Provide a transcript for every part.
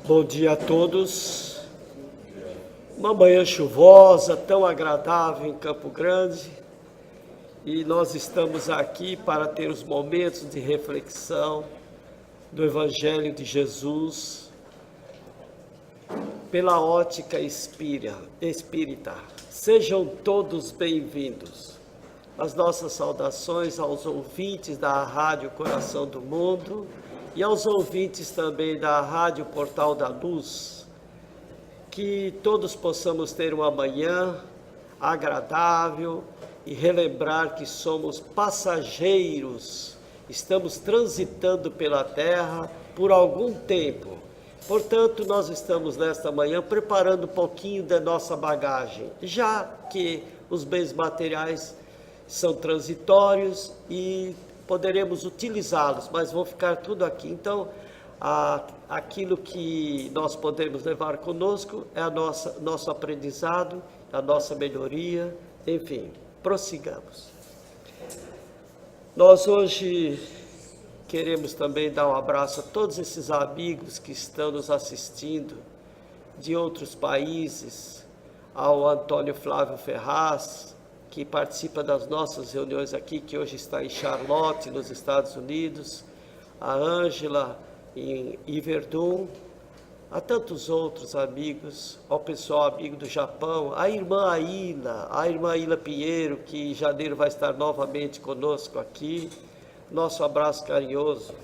Bom dia a todos. Uma manhã chuvosa, tão agradável em Campo Grande, e nós estamos aqui para ter os momentos de reflexão do Evangelho de Jesus pela ótica espírita. Sejam todos bem-vindos. As nossas saudações aos ouvintes da Rádio Coração do Mundo e aos ouvintes também da Rádio Portal da Luz. Que todos possamos ter uma manhã agradável e relembrar que somos passageiros, estamos transitando pela terra por algum tempo. Portanto, nós estamos nesta manhã preparando um pouquinho da nossa bagagem, já que os bens materiais são transitórios e poderemos utilizá-los, mas vão ficar tudo aqui. Então, aquilo que nós podemos levar conosco é nosso aprendizado, a nossa melhoria, enfim, prossigamos. Nós hoje queremos também dar um abraço a todos esses amigos que estão nos assistindo de outros países, ao Antônio Flávio Ferraz, que participa das nossas reuniões aqui, que hoje está em Charlotte, nos Estados Unidos, a Ângela em Iverdun, a tantos outros amigos, ao pessoal amigo do Japão, a irmã Aila Pinheiro, que em janeiro vai estar novamente conosco aqui, nosso abraço carinhoso.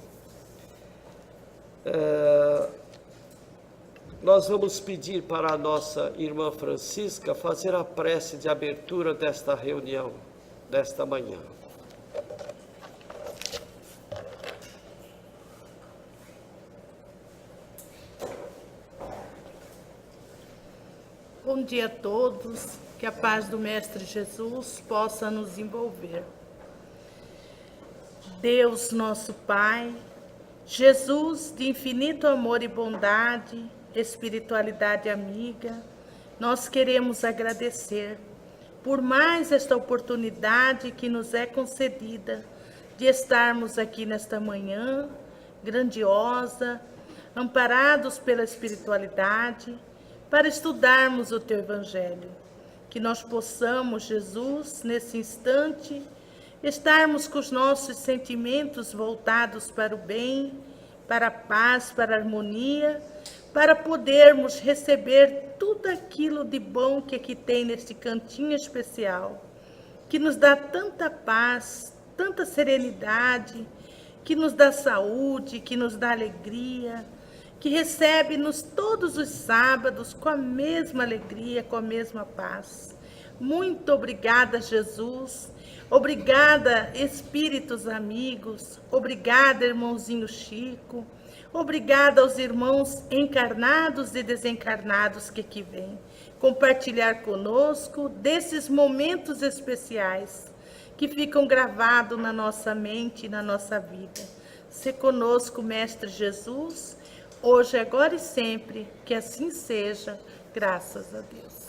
Nós vamos pedir para a nossa irmã Francisca fazer a prece de abertura desta reunião, desta manhã. Bom dia a todos, que a paz do Mestre Jesus possa nos envolver. Deus nosso Pai, Jesus de infinito amor e bondade, espiritualidade amiga, nós queremos agradecer por mais esta oportunidade que nos é concedida de estarmos aqui nesta manhã grandiosa, amparados pela espiritualidade, para estudarmos o Teu Evangelho. Que nós possamos, Jesus, nesse instante, estarmos com os nossos sentimentos voltados para o bem, para a paz, para a harmonia, para podermos receber tudo aquilo de bom que aqui tem neste cantinho especial, que nos dá tanta paz, tanta serenidade, que nos dá saúde, que nos dá alegria, que recebe-nos todos os sábados com a mesma alegria, com a mesma paz. Muito obrigada, Jesus. Obrigada, espíritos amigos. Obrigada, irmãozinho Chico. Obrigada aos irmãos encarnados e desencarnados que aqui vêm compartilhar conosco desses momentos especiais que ficam gravados na nossa mente e na nossa vida. Se conosco, Mestre Jesus, hoje, agora e sempre, que assim seja, graças a Deus.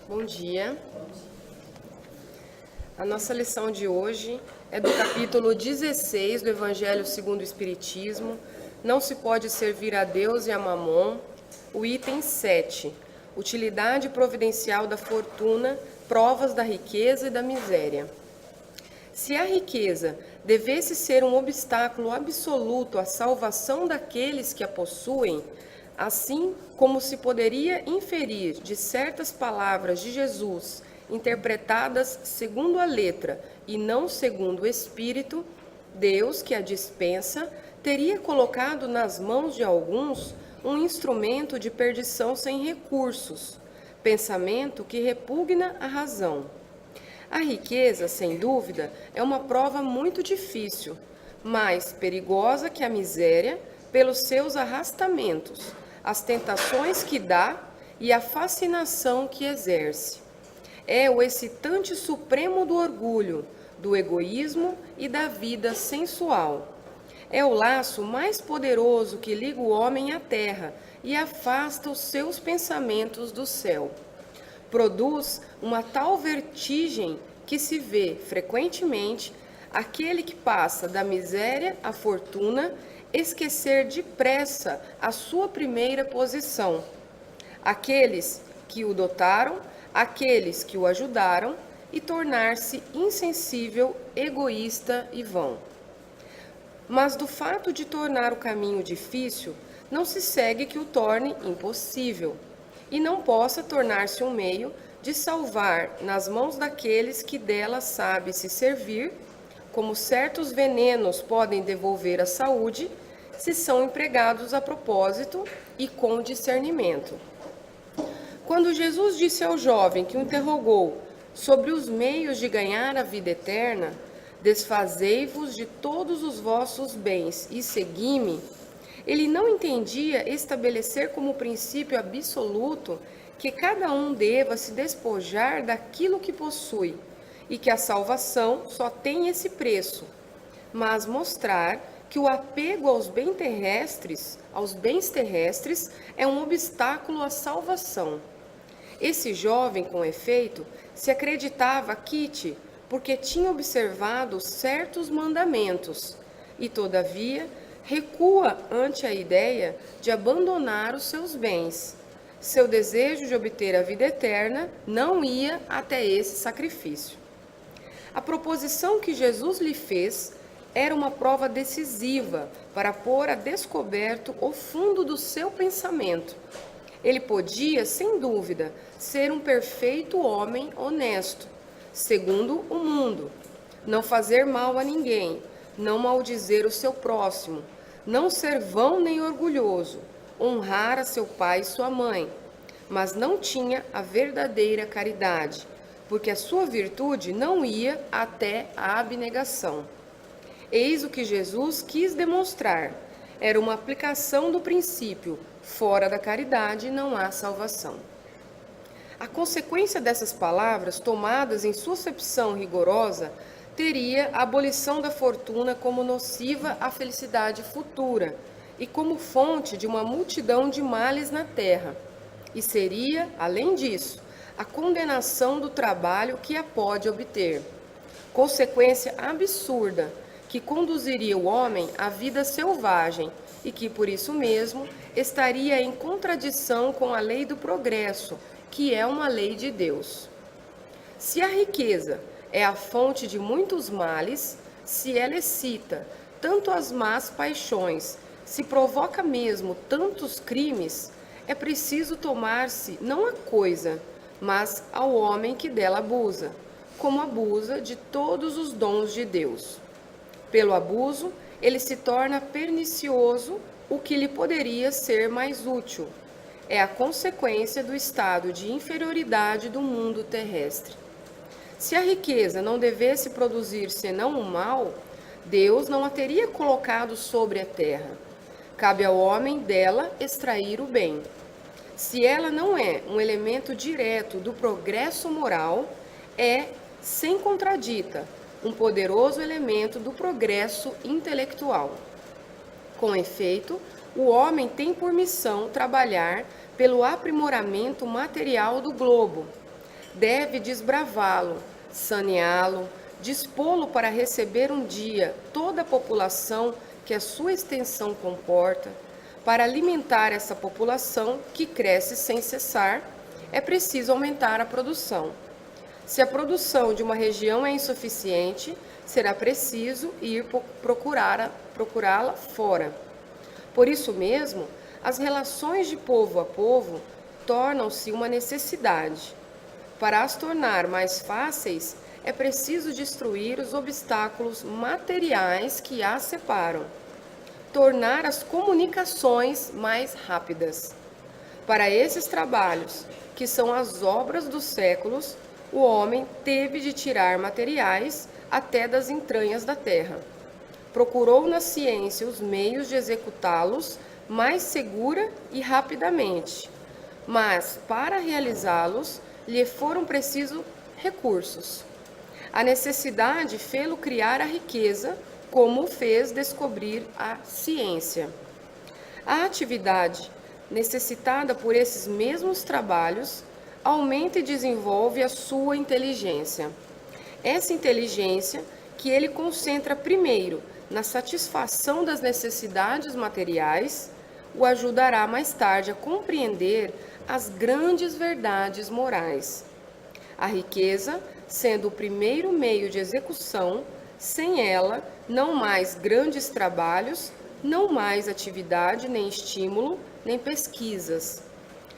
Bom dia. A nossa lição de hoje é do capítulo 16 do Evangelho segundo o Espiritismo, Não se pode servir a Deus e a Mamon, o item 7, Utilidade providencial da fortuna, provas da riqueza e da miséria. Se a riqueza devesse ser um obstáculo absoluto à salvação daqueles que a possuem, assim como se poderia inferir de certas palavras de Jesus, interpretadas segundo a letra e não segundo o espírito, Deus, que a dispensa, teria colocado nas mãos de alguns um instrumento de perdição sem recursos, pensamento que repugna a razão. A riqueza, sem dúvida, é uma prova muito difícil, mais perigosa que a miséria pelos seus arrastamentos, as tentações que dá e a fascinação que exerce. É o excitante supremo do orgulho, do egoísmo e da vida sensual. É o laço mais poderoso que liga o homem à terra e afasta os seus pensamentos do céu. produz uma tal vertigem que se vê frequentemente aquele que passa da miséria à fortuna esquecer depressa a sua primeira posição. Aqueles que o dotaram, aqueles que o ajudaram, e tornar-se insensível, egoísta e vão. Mas do fato de tornar o caminho difícil, não se segue que o torne impossível, e não possa tornar-se um meio de salvar nas mãos daqueles que dela sabe se servir, como certos venenos podem devolver a saúde, se são empregados a propósito e com discernimento. Quando Jesus disse ao jovem que o interrogou sobre os meios de ganhar a vida eterna, desfazei-vos de todos os vossos bens e segui-me, ele não entendia estabelecer como princípio absoluto que cada um deva se despojar daquilo que possui e que a salvação só tem esse preço, mas mostrar que o apego aos bens terrestres é um obstáculo à salvação. Esse jovem, com efeito, se acreditava quite porque tinha observado certos mandamentos e, todavia, recua ante a ideia de abandonar os seus bens. Seu desejo de obter a vida eterna não ia até esse sacrifício. A proposição que Jesus lhe fez era uma prova decisiva para pôr a descoberto o fundo do seu pensamento. Ele podia, sem dúvida, ser um perfeito homem honesto, segundo o mundo, não fazer mal a ninguém, não maldizer o seu próximo, não ser vão nem orgulhoso, honrar a seu pai e sua mãe, mas não tinha a verdadeira caridade, porque a sua virtude não ia até a abnegação. Eis o que Jesus quis demonstrar. Era uma aplicação do princípio: fora da caridade não há salvação. A consequência dessas palavras, tomadas em sua acepção rigorosa, teria a abolição da fortuna como nociva à felicidade futura e como fonte de uma multidão de males na terra. E seria, além disso, a condenação do trabalho que a pode obter. Consequência absurda que conduziria o homem à vida selvagem e que, por isso mesmo, estaria em contradição com a lei do progresso, que é uma lei de Deus. Se a riqueza é a fonte de muitos males, se ela excita tanto as más paixões, se provoca mesmo tantos crimes, é preciso tomar-se não à coisa, mas ao homem que dela abusa, como abusa de todos os dons de Deus. Pelo abuso, ele se torna pernicioso, o que lhe poderia ser mais útil. É a consequência do estado de inferioridade do mundo terrestre. Se a riqueza não devesse produzir senão o mal, Deus não a teria colocado sobre a terra. Cabe ao homem dela extrair o bem. Se ela não é um elemento direto do progresso moral, é, sem contradita, um poderoso elemento do progresso intelectual. Com efeito, o homem tem por missão trabalhar pelo aprimoramento material do globo. Deve desbravá-lo, saneá-lo, dispô-lo para receber um dia toda a população que a sua extensão comporta. Para alimentar essa população, que cresce sem cessar, é preciso aumentar a produção. Se a produção de uma região é insuficiente, será preciso ir procurá-la fora. Por isso mesmo, as relações de povo a povo tornam-se uma necessidade. Para as tornar mais fáceis, é preciso destruir os obstáculos materiais que as separam, tornar as comunicações mais rápidas. Para esses trabalhos, que são as obras dos séculos, o homem teve de tirar materiais até das entranhas da terra. Procurou na ciência os meios de executá-los mais segura e rapidamente, mas para realizá-los lhe foram precisos recursos. A necessidade fê-lo criar a riqueza, como o fez descobrir a ciência. A atividade necessitada por esses mesmos trabalhos, aumenta e desenvolve a sua inteligência. Essa inteligência que ele concentra primeiro na satisfação das necessidades materiais, o ajudará mais tarde a compreender as grandes verdades morais. A riqueza, sendo o primeiro meio de execução, sem ela, não mais grandes trabalhos, não mais atividade, nem estímulo, nem pesquisas.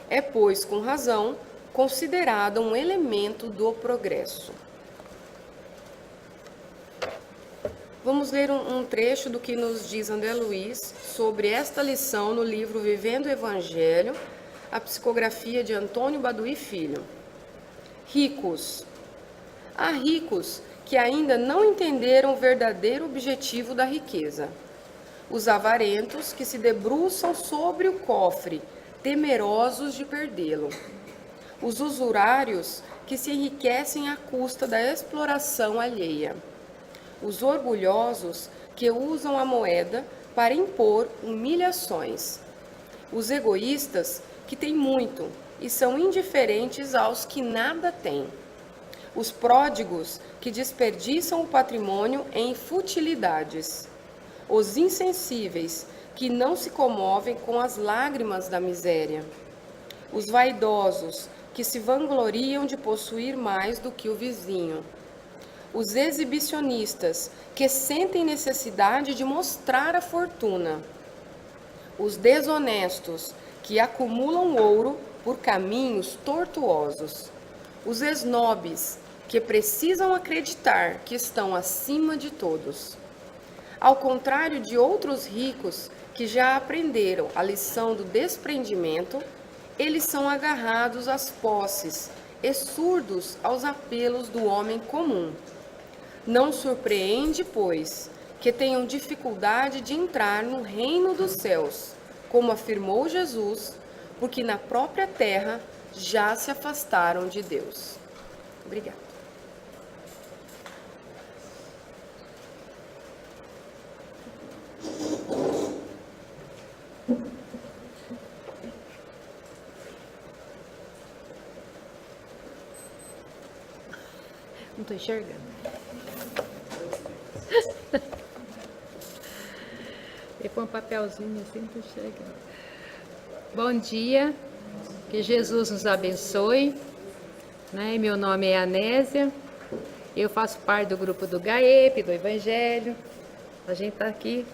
É, pois, com razão, considerada um elemento do progresso. Vamos ler um trecho do que nos diz André Luiz sobre esta lição no livro Vivendo o Evangelho, a psicografia de Antônio Baduy Filho. Ricos. Há ricos que ainda não entenderam o verdadeiro objetivo da riqueza. Os avarentos que se debruçam sobre o cofre, temerosos de perdê-lo. Os usurários que se enriquecem à custa da exploração alheia. Os orgulhosos que usam a moeda para impor humilhações. Os egoístas que têm muito e são indiferentes aos que nada têm. Os pródigos que desperdiçam o patrimônio em futilidades. Os insensíveis que não se comovem com as lágrimas da miséria. Os vaidosos que se vangloriam de possuir mais do que o vizinho. Os exibicionistas que sentem necessidade de mostrar a fortuna. Os desonestos que acumulam ouro por caminhos tortuosos. Os esnobes que precisam acreditar que estão acima de todos. Ao contrário de outros ricos que já aprenderam a lição do desprendimento, eles são agarrados às posses e surdos aos apelos do homem comum. Não surpreende, pois, que tenham dificuldade de entrar no reino dos céus, como afirmou Jesus, porque na própria terra já se afastaram de Deus. Obrigada. Não estou enxergando. Eu põe um papelzinho assim, não estou enxergando. Bom dia, que Jesus nos abençoe. Meu nome é Anésia, eu faço parte do grupo do GAEP, do Evangelho. A gente está aqui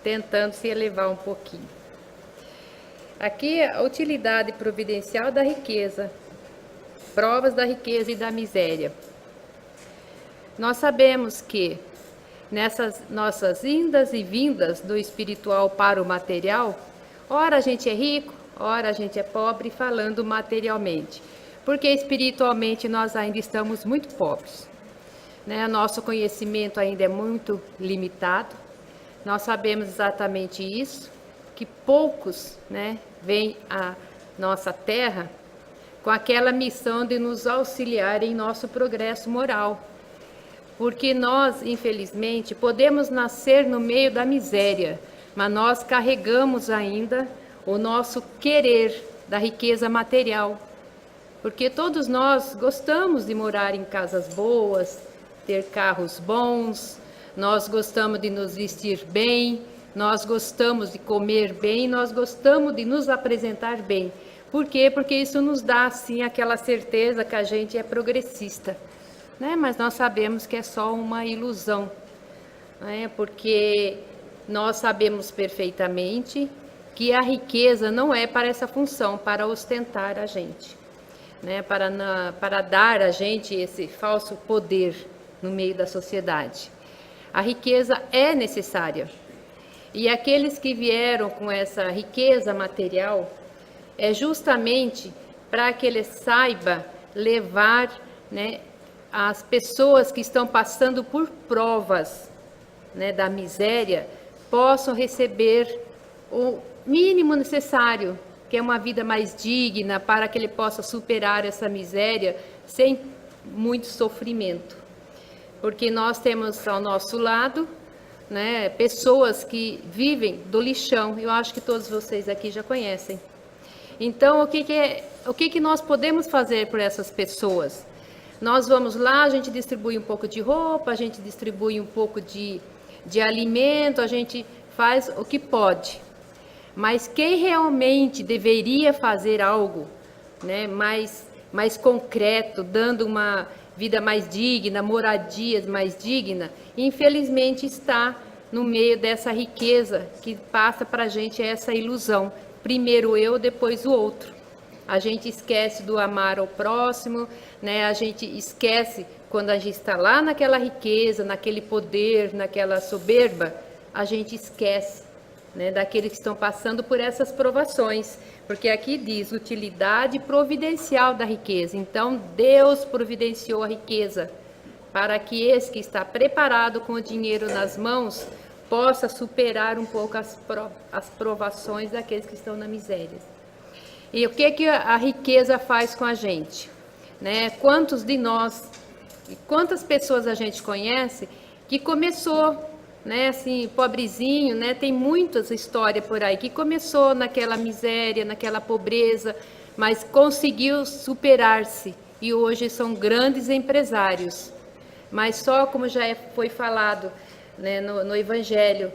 tentando se elevar um pouquinho. Aqui a utilidade providencial da riqueza, provas da riqueza e da miséria. Nós sabemos que nessas nossas indas e vindas do espiritual para o material, ora a gente é rico, ora a gente é pobre, falando materialmente, porque espiritualmente nós ainda estamos muito pobres. Nosso conhecimento ainda é muito limitado, nós sabemos exatamente isso, que poucos vêm à nossa terra com aquela missão de nos auxiliar em nosso progresso moral. Porque nós, infelizmente, podemos nascer no meio da miséria, mas nós carregamos ainda o nosso querer da riqueza material. Porque todos nós gostamos de morar em casas boas, ter carros bons, nós gostamos de nos vestir bem, nós gostamos de comer bem, nós gostamos de nos apresentar bem. Por quê? Porque isso nos dá, assim, aquela certeza que a gente é progressista. Mas nós sabemos que é só uma ilusão, porque nós sabemos perfeitamente que a riqueza não é para essa função, para ostentar a gente, para dar a gente esse falso poder no meio da sociedade. A riqueza é necessária, e aqueles que vieram com essa riqueza material é justamente para que ele saiba levar, as pessoas que estão passando por provas da miséria possam receber o mínimo necessário, que é uma vida mais digna, para que ele possa superar essa miséria sem muito sofrimento. Porque nós temos ao nosso lado pessoas que vivem do lixão, eu acho que todos vocês aqui já conhecem. Então, o que nós podemos fazer por essas pessoas? Nós vamos lá, a gente distribui um pouco de roupa, a gente distribui um pouco de alimento, a gente faz o que pode. Mas quem realmente deveria fazer algo, né, mais concreto, dando uma vida mais digna, moradia mais digna, infelizmente está no meio dessa riqueza que passa para a gente essa ilusão. Primeiro eu, depois o outro. A gente esquece do amar ao próximo, né? A gente esquece quando a gente está lá naquela riqueza, naquele poder, naquela soberba, a gente esquece, né, daqueles que estão passando por essas provações. Porque aqui diz utilidade providencial da riqueza. Então, Deus providenciou a riqueza para que esse que está preparado com o dinheiro nas mãos possa superar um pouco as provações daqueles que estão na miséria. E o que a riqueza faz com a gente? Né? Quantos de nós, quantas pessoas a gente conhece que começou, né, assim, pobrezinho, né? Tem muitas histórias por aí, que começou naquela miséria, naquela pobreza, mas conseguiu superar-se e hoje são grandes empresários. Mas só como já foi falado, né, no Evangelho,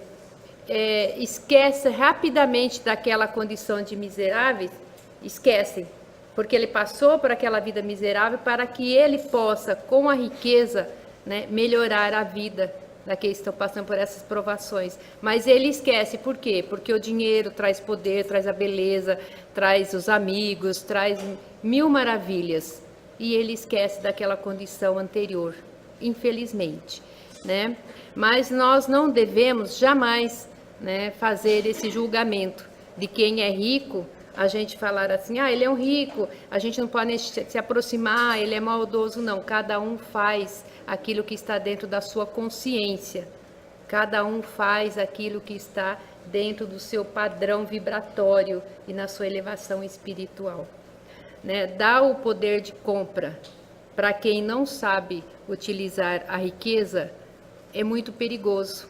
esquece rapidamente daquela condição de miseráveis, esquecem, porque ele passou por aquela vida miserável para que ele possa, com a riqueza, né, melhorar a vida daqueles que estão passando por essas provações. Mas ele esquece, por quê? Porque o dinheiro traz poder, traz a beleza, traz os amigos, traz mil maravilhas. E ele esquece daquela condição anterior, infelizmente, né? Mas nós não devemos jamais, né, fazer esse julgamento de quem é rico, a gente falar assim, ele é um rico, a gente não pode se aproximar, ele é maldoso, não. Cada um faz aquilo que está dentro da sua consciência. Cada um faz aquilo que está dentro do seu padrão vibratório e na sua elevação espiritual. Né? Dá o poder de compra para quem não sabe utilizar a riqueza é muito perigoso,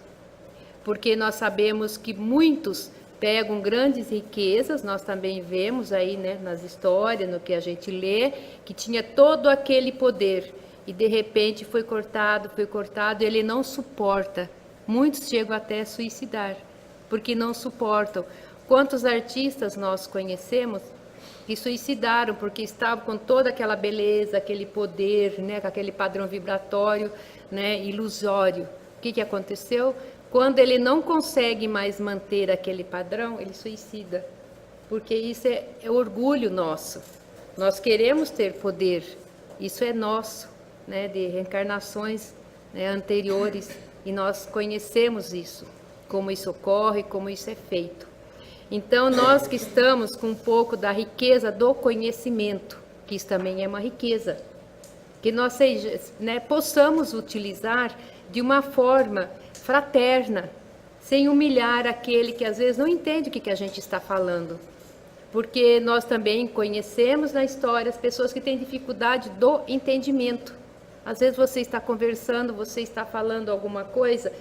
porque nós sabemos que muitos pegam grandes riquezas, nós também vemos aí, né, nas histórias, no que a gente lê, que tinha todo aquele poder e de repente foi cortado, e ele não suporta. Muitos chegam até a suicidar, porque não suportam. Quantos artistas nós conhecemos que suicidaram porque estavam com toda aquela beleza, aquele poder, né, com aquele padrão vibratório, né, ilusório. O que aconteceu? Quando ele não consegue mais manter aquele padrão, ele suicida. Porque isso é orgulho nosso. Nós queremos ter poder. Isso é nosso, né, de reencarnações, né, anteriores. E nós conhecemos isso, como isso ocorre, como isso é feito. Então, nós que estamos com um pouco da riqueza do conhecimento, que isso também é uma riqueza, que nós, né, possamos utilizar de uma forma fraterna, sem humilhar aquele que às vezes não entende o que a gente está falando. Porque nós também conhecemos na história as pessoas que têm dificuldade do entendimento. Às vezes você está conversando, você está falando alguma coisa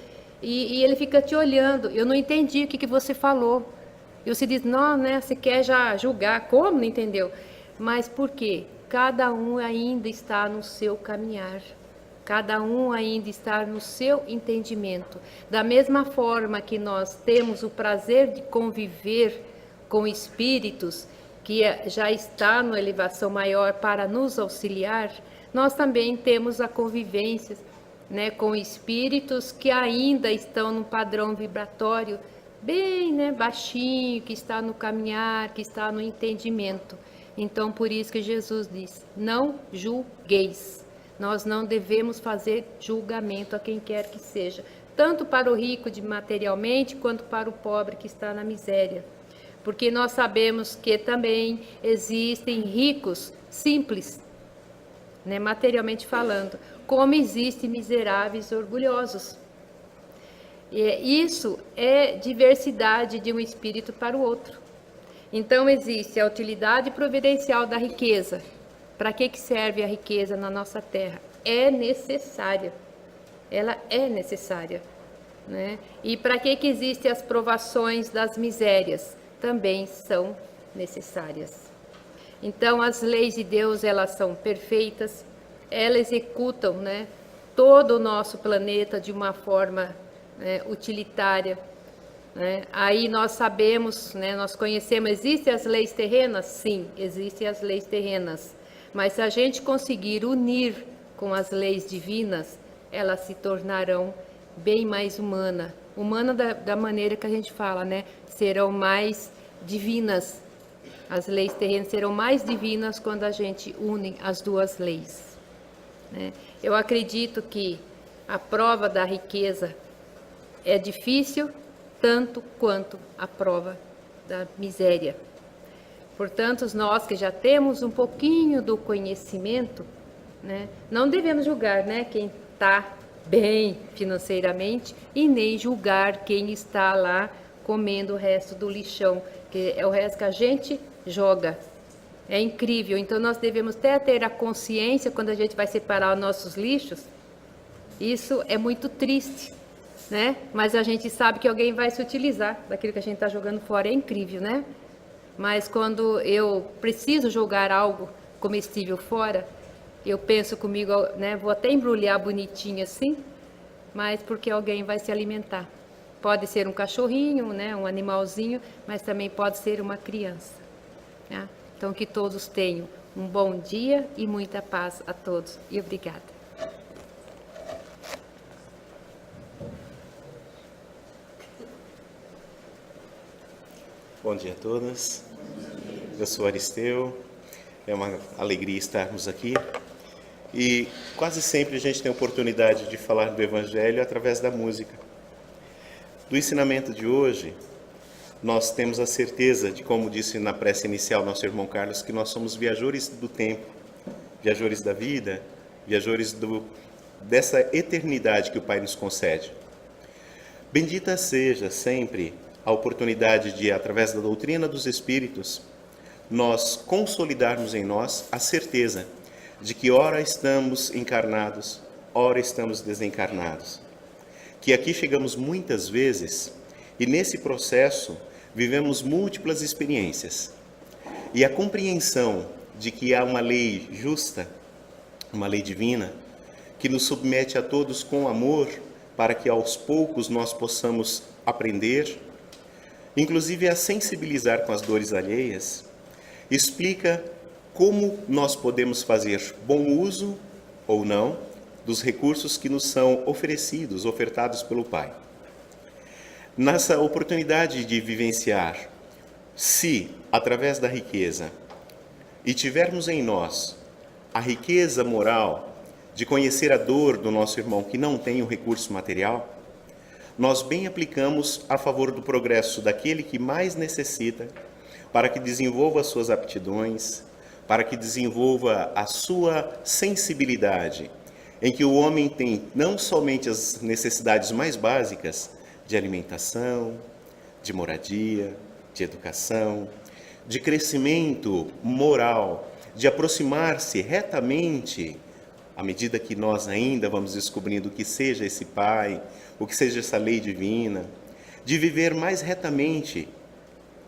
e ele fica te olhando. Eu não entendi o que você falou. E você diz, não, né, você quer já julgar. Como? Não entendeu? Mas por quê? Cada um ainda está no seu caminhar. Cada um ainda está no seu entendimento. Da mesma forma que nós temos o prazer de conviver com espíritos que já está numa elevação maior para nos auxiliar, nós também temos a convivência, né, com espíritos que ainda estão no padrão vibratório bem, né, baixinho, que está no caminhar, que está no entendimento. Então, por isso que Jesus diz, não julgueis. Nós não devemos fazer julgamento a quem quer que seja, tanto para o rico materialmente, quanto para o pobre que está na miséria. Porque nós sabemos que também existem ricos simples, né, materialmente falando, como existem miseráveis orgulhosos. E isso é diversidade de um espírito para o outro. Então existe a utilidade providencial da riqueza. Para que serve a riqueza na nossa terra? É necessária. Ela é necessária, né? E para que existem as provações das misérias? Também são necessárias. Então, as leis de Deus, elas são perfeitas, elas executam, né, todo o nosso planeta de uma forma, né, utilitária. Né? Aí nós sabemos, né, nós conhecemos, existem as leis terrenas? Sim, existem as leis terrenas. Mas se a gente conseguir unir com as leis divinas, elas se tornarão bem mais humanas. Humana da maneira que a gente fala, né? Serão mais divinas. As leis terrenas serão mais divinas quando a gente une as duas leis. Né? Eu acredito que a prova da riqueza é difícil, tanto quanto a prova da miséria. Portanto, nós que já temos um pouquinho do conhecimento, né, não devemos julgar, né, quem está bem financeiramente e nem julgar quem está lá comendo o resto do lixão, que é o resto que a gente joga. É incrível. Então, nós devemos até ter a consciência quando a gente vai separar os nossos lixos. Isso é muito triste, né? Mas a gente sabe que alguém vai se utilizar daquilo que a gente está jogando fora. É incrível, né? Mas quando eu preciso jogar algo comestível fora, eu penso comigo, né? Vou até embrulhar bonitinho assim, mas porque alguém vai se alimentar. Pode ser um cachorrinho, né? Um animalzinho, mas também pode ser uma criança. Né? Então, que todos tenham um bom dia e muita paz a todos. E obrigada. Bom dia a todas. Eu sou Aristeu. É uma alegria estarmos aqui. E quase sempre a gente tem a oportunidade de falar do Evangelho através da música. Do ensinamento de hoje, nós temos a certeza de, como disse na prece inicial nosso irmão Carlos, que nós somos viajores do tempo, viajores da vida, viajores dessa eternidade que o Pai nos concede. Bendita seja sempre a oportunidade de, através da doutrina dos Espíritos, nós consolidarmos em nós a certeza de que ora estamos encarnados, ora estamos desencarnados. Que aqui chegamos muitas vezes e nesse processo vivemos múltiplas experiências. E a compreensão de que há uma lei justa, uma lei divina, que nos submete a todos com amor, para que aos poucos nós possamos aprender, inclusive a sensibilizar com as dores alheias, explica como nós podemos fazer bom uso ou não dos recursos que nos são oferecidos, ofertados pelo Pai. Nessa oportunidade de vivenciar, se, através da riqueza, e tivermos em nós a riqueza moral de conhecer a dor do nosso irmão que não tem o recurso material, nós bem aplicamos a favor do progresso daquele que mais necessita, para que desenvolva as suas aptidões, para que desenvolva a sua sensibilidade, em que o homem tem não somente as necessidades mais básicas de alimentação, de moradia, de educação, de crescimento moral, de aproximar-se retamente, à medida que nós ainda vamos descobrindo o que seja esse Pai, o que seja essa lei divina, de viver mais retamente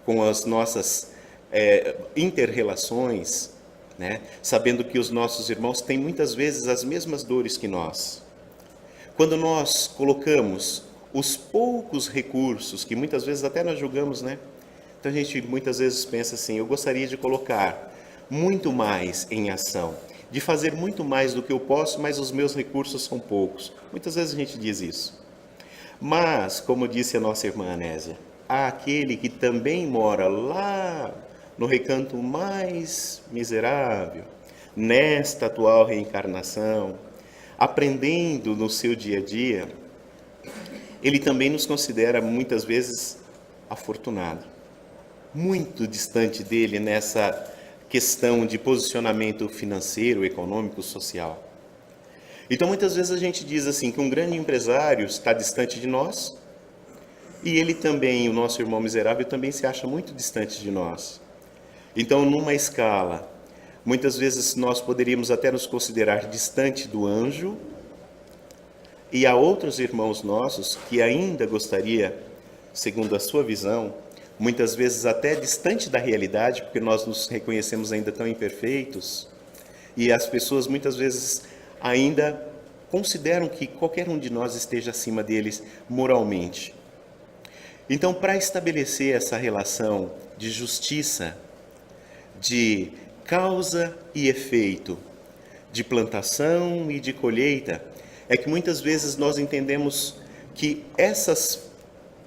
com as nossas inter-relações, né? Sabendo que os nossos irmãos têm muitas vezes as mesmas dores que nós. Quando nós colocamos os poucos recursos, que muitas vezes até nós julgamos, né? Então a gente muitas vezes pensa assim, eu gostaria de colocar muito mais em ação, de fazer muito mais do que eu posso, mas os meus recursos são poucos. Muitas vezes a gente diz isso. Mas, como disse a nossa irmã Anésia, há aquele que também mora lá no recanto mais miserável, nesta atual reencarnação, aprendendo no seu dia a dia, ele também nos considera muitas vezes afortunado, muito distante dele nessa questão de posicionamento financeiro, econômico, social. Então muitas vezes a gente diz assim que um grande empresário está distante de nós e ele também, o nosso irmão miserável, também se acha muito distante de nós. Então, numa escala, muitas vezes nós poderíamos até nos considerar distante do anjo, e há outros irmãos nossos que ainda gostaria, segundo a sua visão, muitas vezes até distante da realidade, porque nós nos reconhecemos ainda tão imperfeitos, e as pessoas muitas vezes ainda consideram que qualquer um de nós esteja acima deles moralmente. Então, para estabelecer essa relação de justiça, de causa e efeito, de plantação e de colheita, é que muitas vezes nós entendemos que essas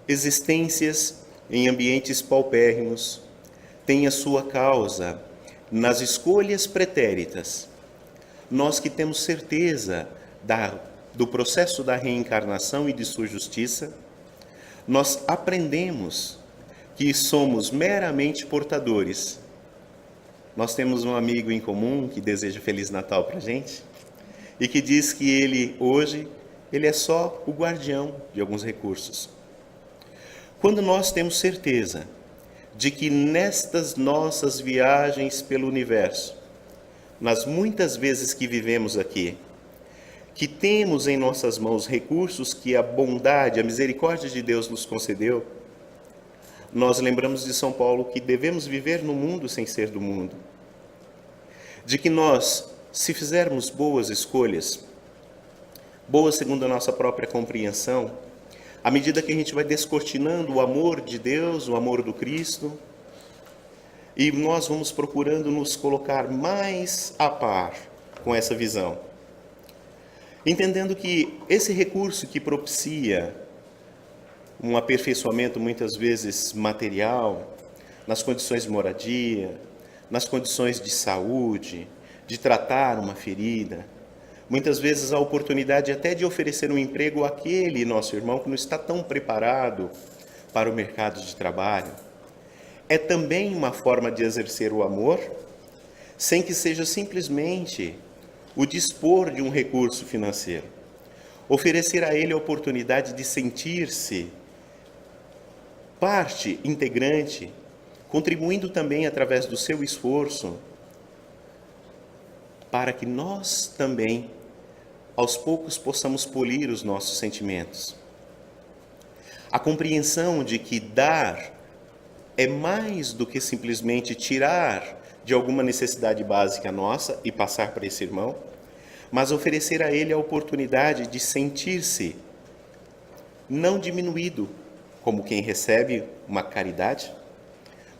existências em ambientes paupérrimos têm a sua causa nas escolhas pretéritas. Nós que temos certeza do processo da reencarnação e de sua justiça, nós aprendemos que somos meramente portadores. Nós temos um amigo em comum que deseja Feliz Natal para a gente e que diz que ele é só o guardião de alguns recursos. Quando nós temos certeza de que nestas nossas viagens pelo universo, nas muitas vezes que vivemos aqui, que temos em nossas mãos recursos que a bondade, a misericórdia de Deus nos concedeu, nós lembramos de São Paulo que devemos viver no mundo sem ser do mundo. De que nós, se fizermos boas escolhas, boas segundo a nossa própria compreensão, à medida que a gente vai descortinando o amor de Deus, o amor do Cristo, e nós vamos procurando nos colocar mais a par com essa visão. Entendendo que esse recurso que propicia um aperfeiçoamento muitas vezes material, nas condições de moradia, nas condições de saúde, de tratar uma ferida, muitas vezes a oportunidade até de oferecer um emprego àquele nosso irmão que não está tão preparado para o mercado de trabalho, é também uma forma de exercer o amor, sem que seja simplesmente o dispor de um recurso financeiro. Oferecer a ele a oportunidade de sentir-se parte integrante, contribuindo também através do seu esforço, para que nós também, aos poucos, possamos polir os nossos sentimentos. A compreensão de que dar é mais do que simplesmente tirar de alguma necessidade básica nossa e passar para esse irmão, mas oferecer a ele a oportunidade de sentir-se não diminuído como quem recebe uma caridade,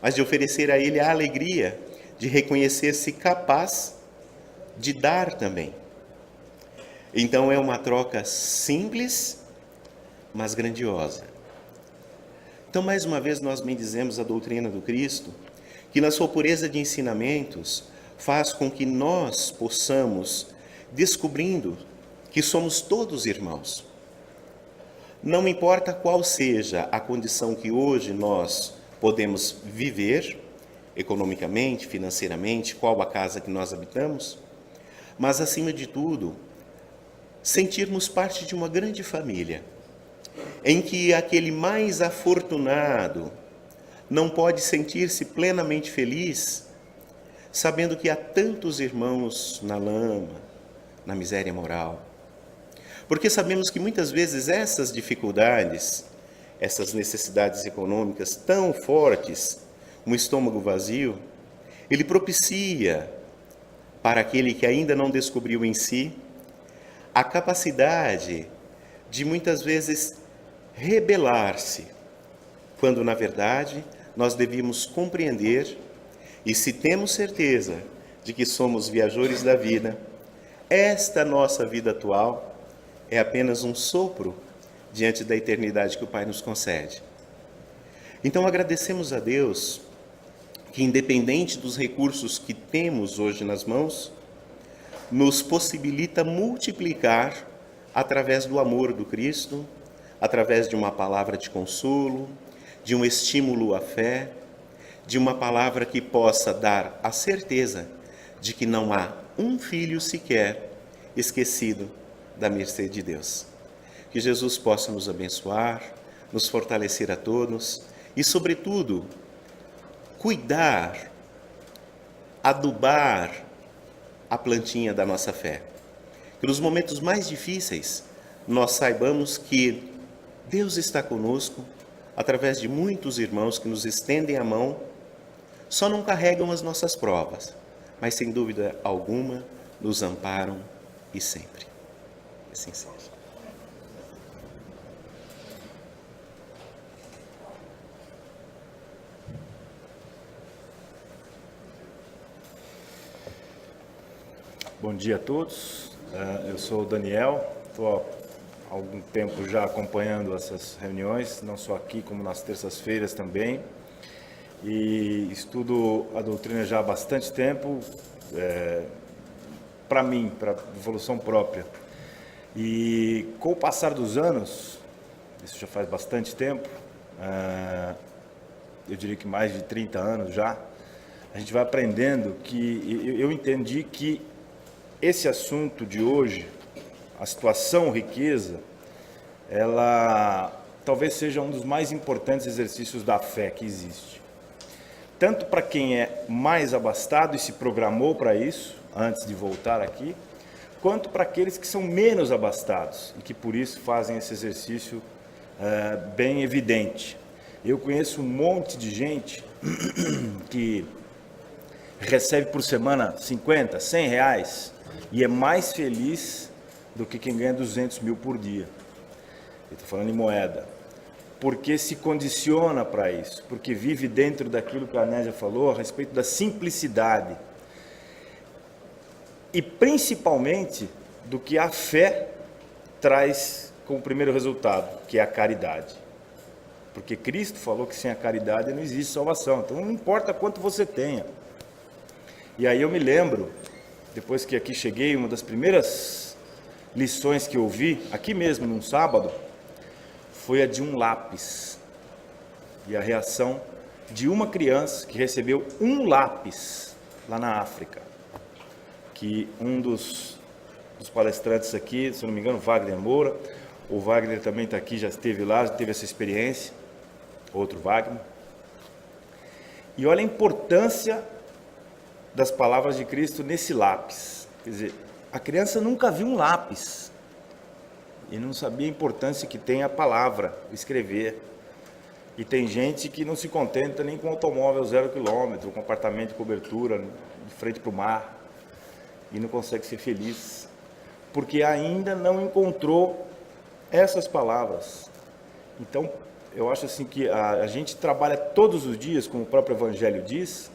mas de oferecer a ele a alegria de reconhecer-se capaz de dar também. Então é uma troca simples, mas grandiosa. Então, mais uma vez, nós bendizemos a doutrina do Cristo, que na sua pureza de ensinamentos faz com que nós possamos, descobrindo que somos todos irmãos. Não importa qual seja a condição que hoje nós podemos viver, economicamente, financeiramente, qual a casa que nós habitamos, mas, acima de tudo, sentirmos parte de uma grande família, em que aquele mais afortunado não pode sentir-se plenamente feliz, sabendo que há tantos irmãos na lama, na miséria moral. Porque sabemos que muitas vezes essas dificuldades, essas necessidades econômicas tão fortes, um estômago vazio, ele propicia para aquele que ainda não descobriu em si a capacidade de muitas vezes rebelar-se, quando na verdade nós devíamos compreender, e se temos certeza de que somos viajores da vida, esta nossa vida atual é apenas um sopro diante da eternidade que o Pai nos concede. Então agradecemos a Deus que, independente dos recursos que temos hoje nas mãos, nos possibilita multiplicar através do amor do Cristo, através de uma palavra de consolo, de um estímulo à fé, de uma palavra que possa dar a certeza de que não há um filho sequer esquecido da mercê de Deus. Que Jesus possa nos abençoar, nos fortalecer a todos e, sobretudo, cuidar, adubar a plantinha da nossa fé. Que nos momentos mais difíceis nós saibamos que Deus está conosco, através de muitos irmãos que nos estendem a mão, só não carregam as nossas provas, mas sem dúvida alguma nos amparam e sempre. Assim seja. Bom dia a todos, eu sou o Daniel, estou há algum tempo já acompanhando essas reuniões, não só aqui como nas terças-feiras também, e estudo a doutrina já há bastante tempo, para mim, para evolução própria. E com o passar dos anos, isso já faz bastante tempo, eu diria que mais de 30 anos já, a gente vai aprendendo que eu entendi que esse assunto de hoje, a situação riqueza, ela talvez seja um dos mais importantes exercícios da fé que existe. Tanto para quem é mais abastado e se programou para isso, antes de voltar aqui, quanto para aqueles que são menos abastados e que por isso fazem esse exercício bem evidente. Eu conheço um monte de gente que recebe por semana 50, 100 reais, e é mais feliz do que quem ganha 200 mil por dia. Eu estou falando em moeda. Porque se condiciona para isso, porque vive dentro daquilo que a Anésia falou a respeito da simplicidade. E principalmente do que a fé traz como primeiro resultado, que é a caridade. Porque Cristo falou que sem a caridade não existe salvação. Então não importa quanto você tenha. E aí eu me lembro, depois que aqui cheguei, uma das primeiras lições que eu ouvi, aqui mesmo, num sábado, foi a de um lápis. E a reação de uma criança que recebeu um lápis lá na África. Que um dos palestrantes aqui, se não me engano, Wagner Moura, o Wagner também está aqui, já esteve lá, já teve essa experiência, outro Wagner. E olha a importância das palavras de Cristo nesse lápis. Quer dizer, a criança nunca viu um lápis e não sabia a importância que tem a palavra, escrever. E tem gente que não se contenta nem com automóvel 0 km, com apartamento de cobertura de frente para o mar e não consegue ser feliz porque ainda não encontrou essas palavras. Então, eu acho assim que a gente trabalha todos os dias, como o próprio Evangelho diz,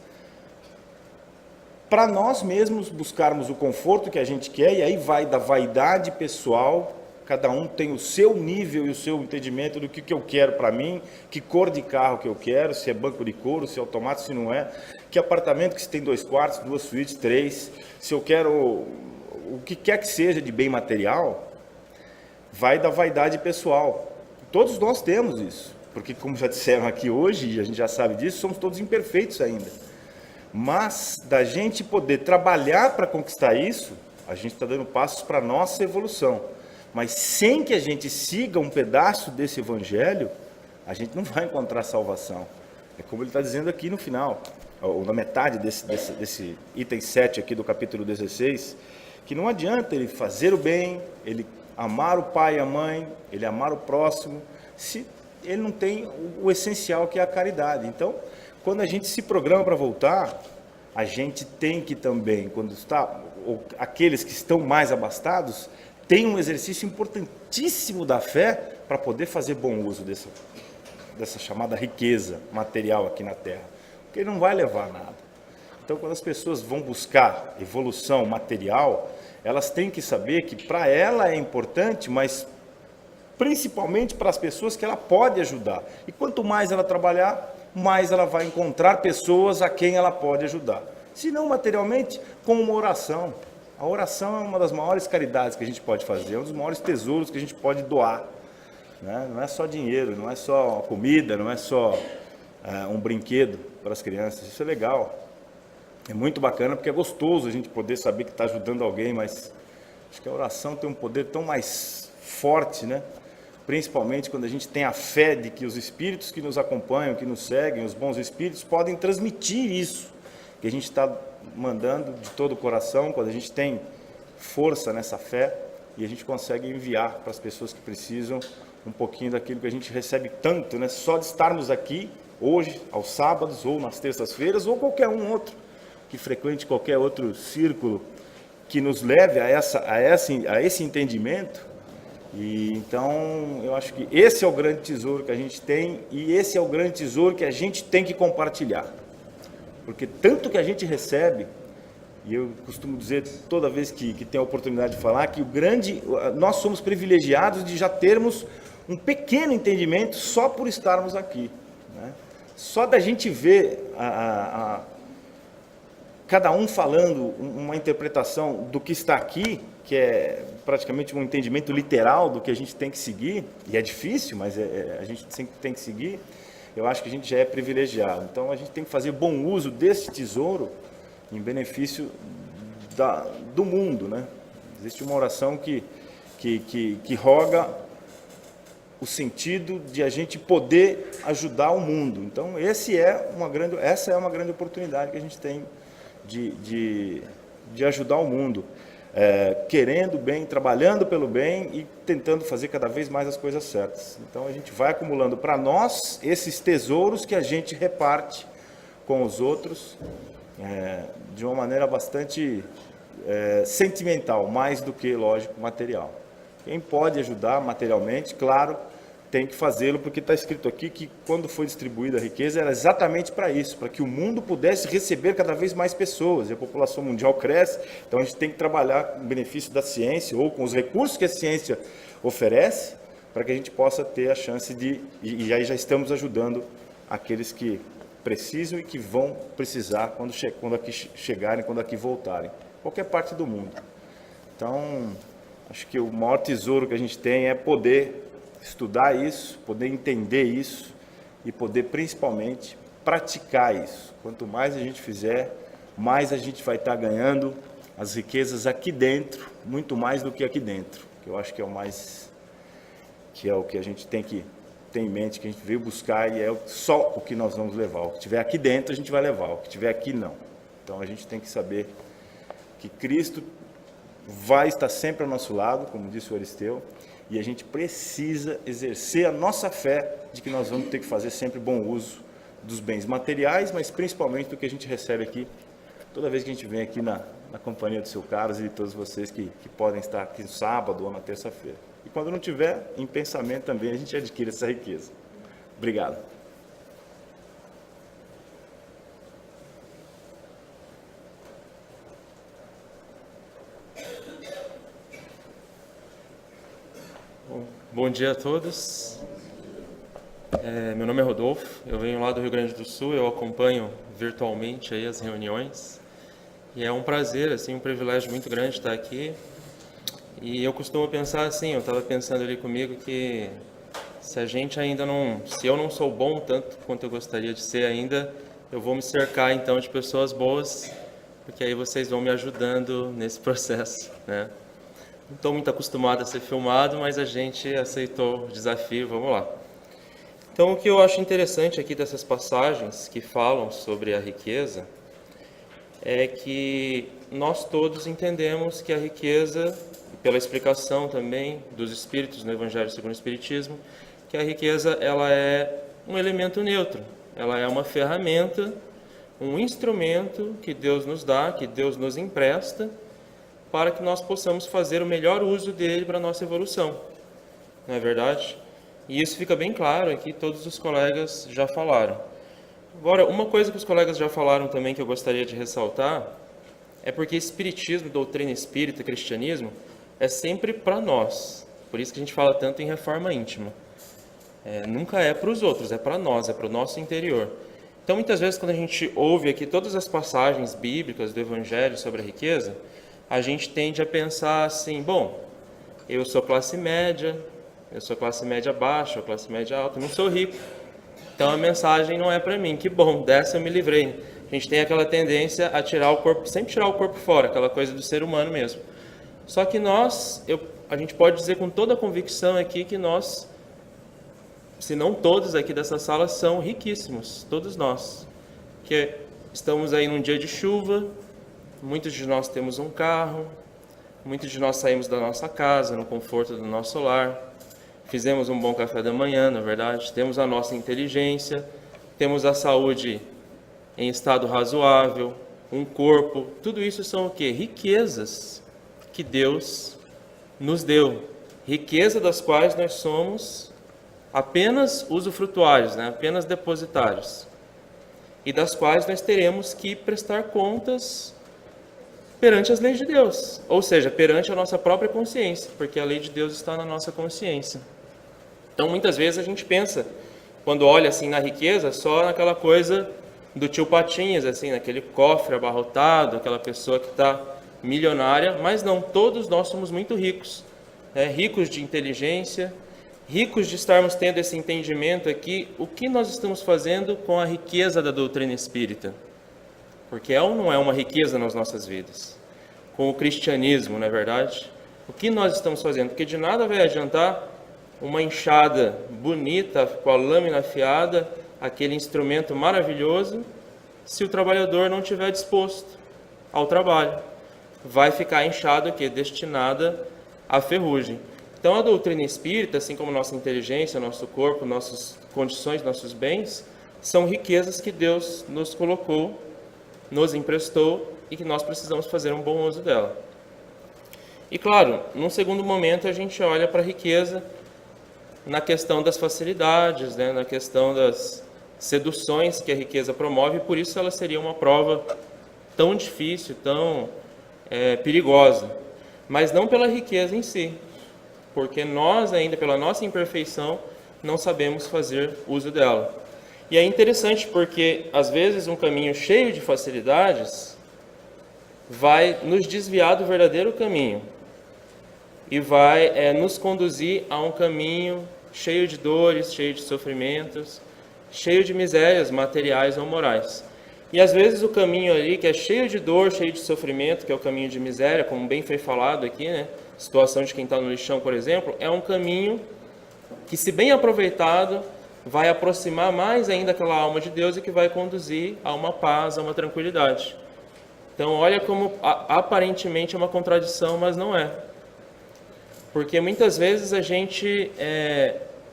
para nós mesmos buscarmos o conforto que a gente quer, e aí vai da vaidade pessoal, cada um tem o seu nível e o seu entendimento do que eu quero para mim, que cor de carro que eu quero, se é banco de couro, se é automático, se não é, que apartamento que se tem 2 quartos, 2 suítes, 3, se eu quero o que quer que seja de bem material, vai da vaidade pessoal. Todos nós temos isso, porque como já disseram aqui hoje, e a gente já sabe disso, somos todos imperfeitos ainda. Mas da gente poder trabalhar para conquistar isso, a gente está dando passos para a nossa evolução. Mas sem que a gente siga um pedaço desse evangelho, a gente não vai encontrar salvação. É como ele está dizendo aqui no final, ou na metade desse item 7 aqui do capítulo 16, que não adianta ele fazer o bem, ele amar o pai e a mãe, ele amar o próximo, se ele não tem o essencial que é a caridade. Então, quando a gente se programa para voltar, a gente tem que também, quando está, ou aqueles que estão mais abastados, tem um exercício importantíssimo da fé para poder fazer bom uso dessa chamada riqueza material aqui na Terra, porque ele não vai levar a nada. Então, quando as pessoas vão buscar evolução material, elas têm que saber que para ela é importante, mas principalmente para as pessoas que ela pode ajudar. E quanto mais ela trabalhar, mais ela vai encontrar pessoas a quem ela pode ajudar. Se não materialmente, com uma oração. A oração é uma das maiores caridades que a gente pode fazer, é um dos maiores tesouros que a gente pode doar. Né? Não é só dinheiro, não é só comida, não é só um brinquedo para as crianças. Isso é legal. É muito bacana porque é gostoso a gente poder saber que está ajudando alguém, mas acho que a oração tem um poder tão mais forte, né? Principalmente quando a gente tem a fé de que os espíritos que nos acompanham, que nos seguem, os bons espíritos, podem transmitir isso, que a gente está mandando de todo o coração, quando a gente tem força nessa fé, e a gente consegue enviar para as pessoas que precisam um pouquinho daquilo que a gente recebe tanto, né? Só de estarmos aqui hoje, aos sábados ou nas terças-feiras, ou qualquer um outro que frequente qualquer outro círculo que nos leve a esse entendimento. E então eu acho que esse é o grande tesouro que a gente tem, e esse é o grande tesouro que a gente tem que compartilhar, porque tanto que a gente recebe, e eu costumo dizer toda vez que tem a oportunidade de falar, que nós somos privilegiados de já termos um pequeno entendimento só por estarmos aqui, né? Só da gente ver cada um falando uma interpretação do que está aqui, que é praticamente um entendimento literal do que a gente tem que seguir, e é difícil, mas a gente sempre tem que seguir. Eu acho que a gente já é privilegiado. Então a gente tem que fazer bom uso desse tesouro em benefício do mundo, né? Existe uma oração que roga o sentido de a gente poder ajudar o mundo. Então essa é uma grande oportunidade que a gente tem de ajudar o mundo, querendo bem, trabalhando pelo bem e tentando fazer cada vez mais as coisas certas. Então a gente vai acumulando para nós esses tesouros que a gente reparte com os outros, de uma maneira bastante sentimental, mais do que, lógico, material. Quem pode ajudar materialmente, claro, tem que fazê-lo, porque está escrito aqui que quando foi distribuída a riqueza era exatamente para isso, para que o mundo pudesse receber cada vez mais pessoas, e a população mundial cresce, então a gente tem que trabalhar com o benefício da ciência, ou com os recursos que a ciência oferece, para que a gente possa ter a chance e aí já estamos ajudando aqueles que precisam e que vão precisar quando aqui chegarem, quando aqui voltarem, qualquer parte do mundo. Então, acho que o maior tesouro que a gente tem é poder estudar isso, poder entender isso e poder, principalmente, praticar isso. Quanto mais a gente fizer, mais a gente vai estar ganhando as riquezas aqui dentro, muito mais do que aqui dentro, que eu acho que é o que a gente tem que ter em mente, que a gente veio buscar, e é só o que nós vamos levar. O que tiver aqui dentro a gente vai levar, o que tiver aqui não. Então a gente tem que saber que Cristo vai estar sempre ao nosso lado, como disse o Aristeu, e a gente precisa exercer a nossa fé de que nós vamos ter que fazer sempre bom uso dos bens materiais, mas principalmente do que a gente recebe aqui, toda vez que a gente vem aqui na companhia do seu Carlos e de todos vocês que podem estar aqui no sábado ou na terça-feira. E quando não tiver, em pensamento também a gente adquire essa riqueza. Obrigado. Bom dia a todos. Meu nome é Rodolfo, eu venho lá do Rio Grande do Sul, eu acompanho virtualmente aí as reuniões e é um prazer, assim, um privilégio muito grande estar aqui. E eu costumo pensar assim, eu estava pensando ali comigo que se eu não sou bom tanto quanto eu gostaria de ser ainda, eu vou me cercar então de pessoas boas, porque aí vocês vão me ajudando nesse processo, né? Não estou muito acostumado a ser filmado, mas a gente aceitou o desafio, vamos lá. Então, o que eu acho interessante aqui dessas passagens que falam sobre a riqueza é que nós todos entendemos que a riqueza, pela explicação também dos Espíritos no Evangelho segundo o Espiritismo, que a riqueza ela é um elemento neutro, ela é uma ferramenta, um instrumento que Deus nos dá, que Deus nos empresta, para que nós possamos fazer o melhor uso dele para a nossa evolução. Não é verdade? E isso fica bem claro aqui, todos os colegas já falaram. Agora, uma coisa que os colegas já falaram também que eu gostaria de ressaltar, é porque espiritismo, doutrina espírita, cristianismo, é sempre para nós. Por isso que a gente fala tanto em reforma íntima. Nunca é para os outros, é para nós, é para o nosso interior. Então, muitas vezes, quando a gente ouve aqui todas as passagens bíblicas do Evangelho sobre a riqueza, a gente tende a pensar assim, bom, eu sou classe média baixa, ou classe média alta, não sou rico, então a mensagem não é para mim, que bom, dessa eu me livrei. A gente tem aquela tendência a tirar o corpo, sempre tirar o corpo fora, aquela coisa do ser humano mesmo. Só que a gente pode dizer com toda a convicção aqui que nós, se não todos aqui dessa sala, são riquíssimos, todos nós, que estamos aí num dia de chuva, muitos de nós temos um carro, muitos de nós saímos da nossa casa, no conforto do nosso lar. fizemos um bom café da manhã, na verdade, temos a nossa inteligência, temos a saúde em estado razoável, um corpo, tudo isso são o quê? Riquezas que Deus nos deu, riqueza das quais nós somos apenas usufrutuários, né? Apenas depositários, e das quais nós teremos que prestar contas perante as leis de Deus, ou seja, perante a nossa própria consciência, porque a lei de Deus está na nossa consciência. Então, muitas vezes a gente pensa, quando olha assim na riqueza, só naquela coisa do tio Patinhas, assim, naquele cofre abarrotado, aquela pessoa que está milionária, mas não, todos nós somos muito ricos, né? Ricos de inteligência, ricos de estarmos tendo esse entendimento aqui, o que nós estamos fazendo com a riqueza da doutrina espírita. Porque é ou não é uma riqueza nas nossas vidas? Com o cristianismo, não é verdade? O que nós estamos fazendo? Porque de nada vai adiantar uma enxada bonita, com a lâmina afiada, aquele instrumento maravilhoso, se o trabalhador não estiver disposto ao trabalho. Vai ficar enxada aqui, destinada à ferrugem. Então a doutrina espírita, assim como nossa inteligência, nosso corpo, nossas condições, nossos bens, são riquezas que Deus nos colocou, nos emprestou e que nós precisamos fazer um bom uso dela. E claro, num segundo momento a gente olha para a riqueza na questão das facilidades, né? Na questão das seduções que a riqueza promove, e por isso ela seria uma prova tão difícil, tão perigosa, mas não pela riqueza em si, porque nós ainda, pela nossa imperfeição, não sabemos fazer uso dela. E é interessante porque, às vezes, um caminho cheio de facilidades vai nos desviar do verdadeiro caminho e vai nos conduzir a um caminho cheio de dores, cheio de sofrimentos, cheio de misérias materiais ou morais. E, às vezes, o caminho ali que é cheio de dor, cheio de sofrimento, que é o caminho de miséria, como bem foi falado aqui, né? Situação de quem está no lixão, por exemplo, é um caminho que, se bem aproveitado, vai aproximar mais ainda aquela alma de Deus e que vai conduzir a uma paz, a uma tranquilidade. Então, olha como aparentemente é uma contradição, mas não é. Porque muitas vezes a gente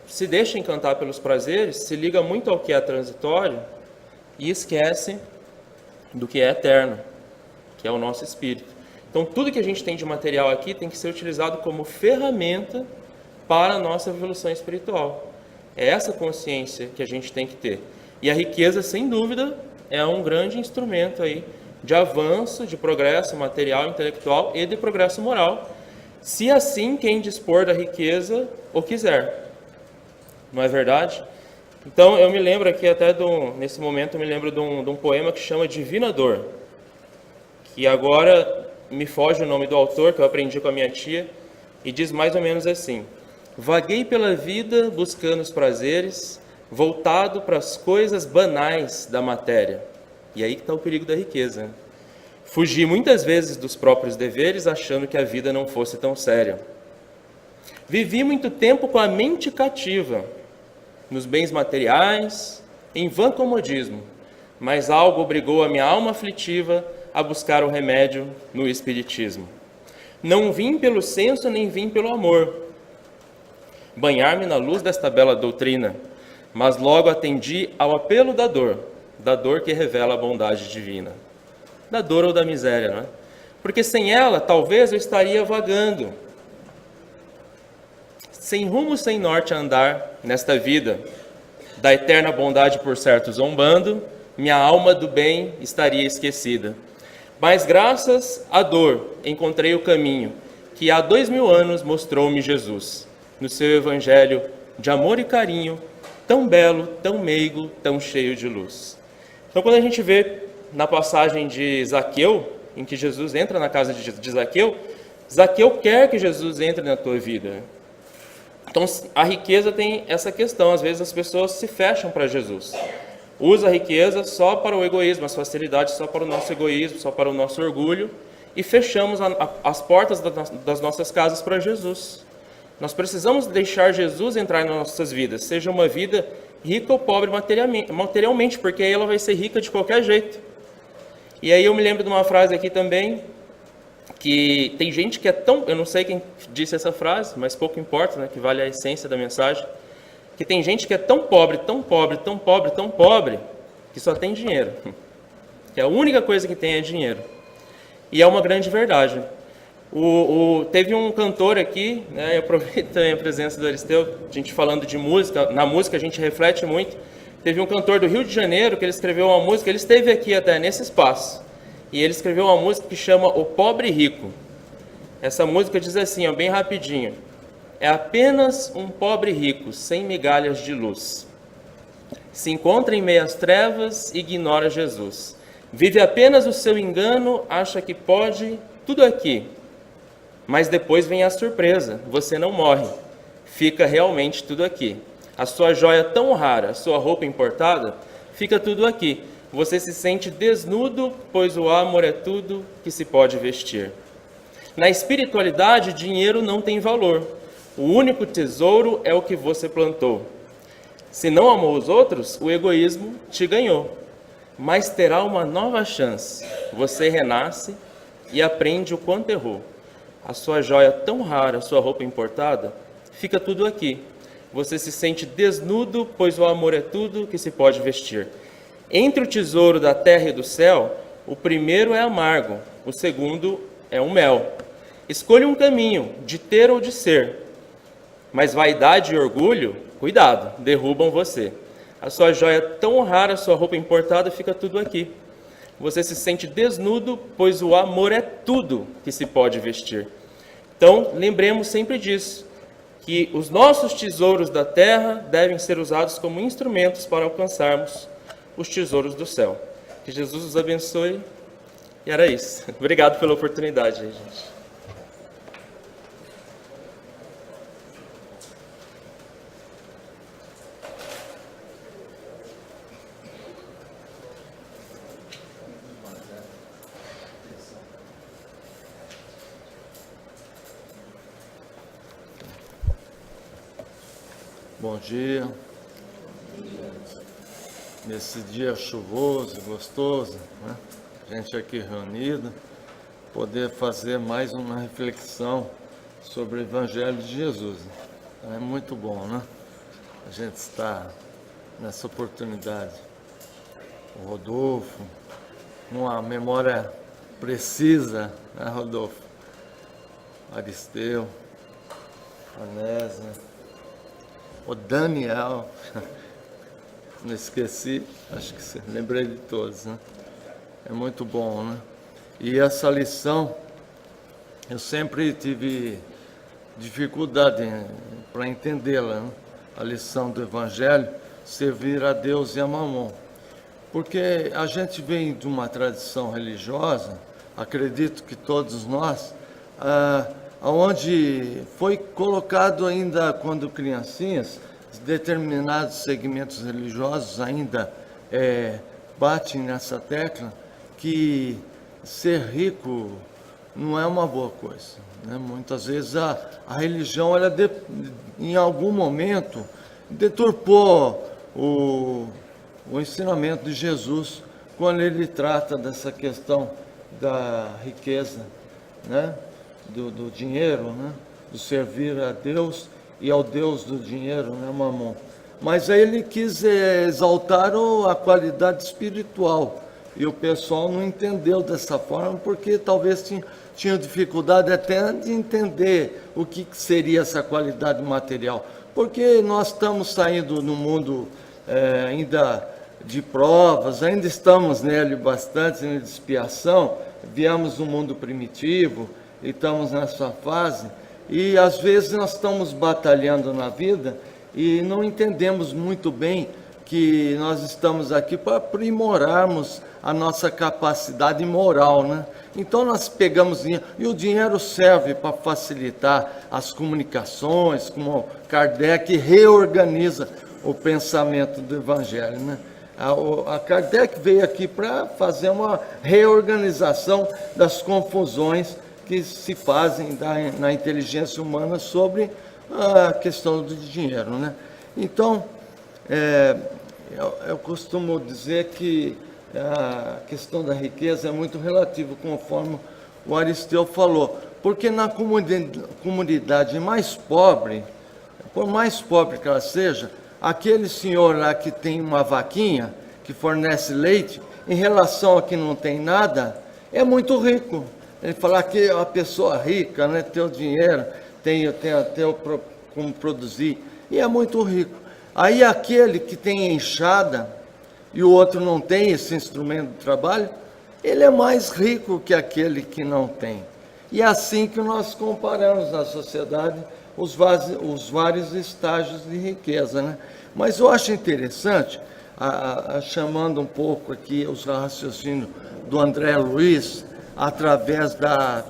se deixa encantar pelos prazeres, se liga muito ao que é transitório e esquece do que é eterno, que é o nosso espírito. Então, tudo que a gente tem de material aqui tem que ser utilizado como ferramenta para a nossa evolução espiritual. É essa consciência que a gente tem que ter. E a riqueza, sem dúvida, é um grande instrumento aí de avanço, de progresso material, intelectual e de progresso moral, se assim quem dispor da riqueza o quiser. Não é verdade? Então, eu me lembro aqui até, nesse momento, eu me lembro de um poema que chama Divina Dor, que agora me foge o nome do autor, que eu aprendi com a minha tia, e diz mais ou menos assim: vaguei pela vida buscando os prazeres, voltado para as coisas banais da matéria. E aí que está o perigo da riqueza. Fugi muitas vezes dos próprios deveres, achando que a vida não fosse tão séria. Vivi muito tempo com a mente cativa, nos bens materiais, em vã comodismo, mas algo obrigou a minha alma aflitiva a buscar o remédio no espiritismo. Não vim pelo senso, nem vim pelo amor, banhar-me na luz desta bela doutrina, mas logo atendi ao apelo da dor que revela a bondade divina. Da dor ou da miséria, não é? Porque sem ela, talvez eu estaria vagando, sem rumo, sem norte a andar nesta vida, da eterna bondade por certo zombando, minha alma do bem estaria esquecida. Mas graças à dor encontrei o caminho que há 2000 anos mostrou-me Jesus, no seu evangelho de amor e carinho, tão belo, tão meigo, tão cheio de luz. Então, quando a gente vê na passagem de Zaqueu, em que Jesus entra na casa de Zaqueu, Zaqueu quer que Jesus entre na tua vida. Então, a riqueza tem essa questão, às vezes as pessoas se fecham para Jesus. Usa a riqueza só para o egoísmo, as facilidades só para o nosso egoísmo, só para o nosso orgulho, e fechamos as portas das nossas casas para Jesus. Nós precisamos deixar Jesus entrar nas nossas vidas, seja uma vida rica ou pobre materialmente, porque aí ela vai ser rica de qualquer jeito. E aí eu me lembro de uma frase aqui também, que tem gente que é tão... Eu não sei quem disse essa frase, mas pouco importa, né, que vale a essência da mensagem. Que tem gente que é tão pobre, tão pobre, tão pobre, tão pobre, que só tem dinheiro. Que a única coisa que tem é dinheiro. E é uma grande verdade. Teve um cantor aqui, né, eu aproveito também a presença do Aristeu, a gente falando de música, na música a gente reflete muito. Teve um cantor do Rio de Janeiro que ele escreveu uma música, ele esteve aqui até nesse espaço, e ele escreveu uma música que chama O Pobre Rico. Essa música diz assim, ó, bem rapidinho: é apenas um pobre rico, sem migalhas de luz. Se encontra em meias trevas, ignora Jesus. Vive apenas o seu engano, acha que pode tudo aqui. Mas depois vem a surpresa, você não morre, fica realmente tudo aqui. A sua joia tão rara, a sua roupa importada, fica tudo aqui. Você se sente desnudo, pois o amor é tudo que se pode vestir. Na espiritualidade, dinheiro não tem valor. O único tesouro é o que você plantou. Se não amou os outros, o egoísmo te ganhou. Mas terá uma nova chance. Você renasce e aprende o quanto errou. A sua joia tão rara, a sua roupa importada, fica tudo aqui. Você se sente desnudo, pois o amor é tudo que se pode vestir. Entre o tesouro da terra e do céu, o primeiro é amargo, o segundo é um mel. Escolha um caminho, de ter ou de ser. Mas vaidade e orgulho, cuidado, derrubam você. A sua joia tão rara, a sua roupa importada, fica tudo aqui. Você se sente desnudo, pois o amor é tudo que se pode vestir. Então, lembremos sempre disso, que os nossos tesouros da terra devem ser usados como instrumentos para alcançarmos os tesouros do céu. Que Jesus os abençoe. E era isso. Obrigado pela oportunidade aí, gente. Bom dia. Nesse dia chuvoso e gostoso, né? A gente aqui reunido, poder fazer mais uma reflexão sobre o Evangelho de Jesus. É muito bom, né? A gente está nessa oportunidade. O Rodolfo, uma memória precisa, né, Rodolfo? Aristeu, Anésia, o Daniel, não esqueci, acho que lembrei de todos, né? É muito bom, né? E essa lição, eu sempre tive dificuldade para entendê-la, né? A lição do Evangelho, servir a Deus e a Mamon. Porque a gente vem de uma tradição religiosa, acredito que todos nós, onde foi colocado ainda quando criancinhas, determinados segmentos religiosos ainda batem nessa tecla que ser rico não é uma boa coisa, né? Muitas vezes a religião, ela em algum momento, deturpou o ensinamento de Jesus quando ele trata dessa questão da riqueza, né? Do dinheiro, né? Do servir a Deus e ao Deus do dinheiro, né, Mamon? Mas aí ele quis exaltar a qualidade espiritual, e o pessoal não entendeu dessa forma, porque talvez tinha dificuldade até de entender o que seria essa qualidade material, porque nós estamos saindo no mundo ainda de provas, ainda estamos nele bastante, de expiação, viemos do mundo primitivo, e estamos nessa fase, e às vezes nós estamos batalhando na vida e não entendemos muito bem que nós estamos aqui para aprimorarmos a nossa capacidade moral, né? Então nós pegamos dinheiro, e o dinheiro serve para facilitar as comunicações, como Kardec reorganiza o pensamento do Evangelho, né? A Kardec veio aqui para fazer uma reorganização das confusões que se fazem na inteligência humana sobre a questão do dinheiro, né? Então, eu costumo dizer que a questão da riqueza é muito relativa, conforme o Aristeu falou, porque na comunidade mais pobre, por mais pobre que ela seja, aquele senhor lá que tem uma vaquinha, que fornece leite, em relação a que não tem nada, é muito rico. Ele fala que a pessoa rica, né, tem o dinheiro, tem até como produzir, e é muito rico. Aí aquele que tem enxada, e o outro não tem esse instrumento de trabalho, ele é mais rico que aquele que não tem. E é assim que nós comparamos na sociedade os vários estágios de riqueza, né? Mas eu acho interessante, chamando um pouco aqui os raciocínios do André Luiz, através da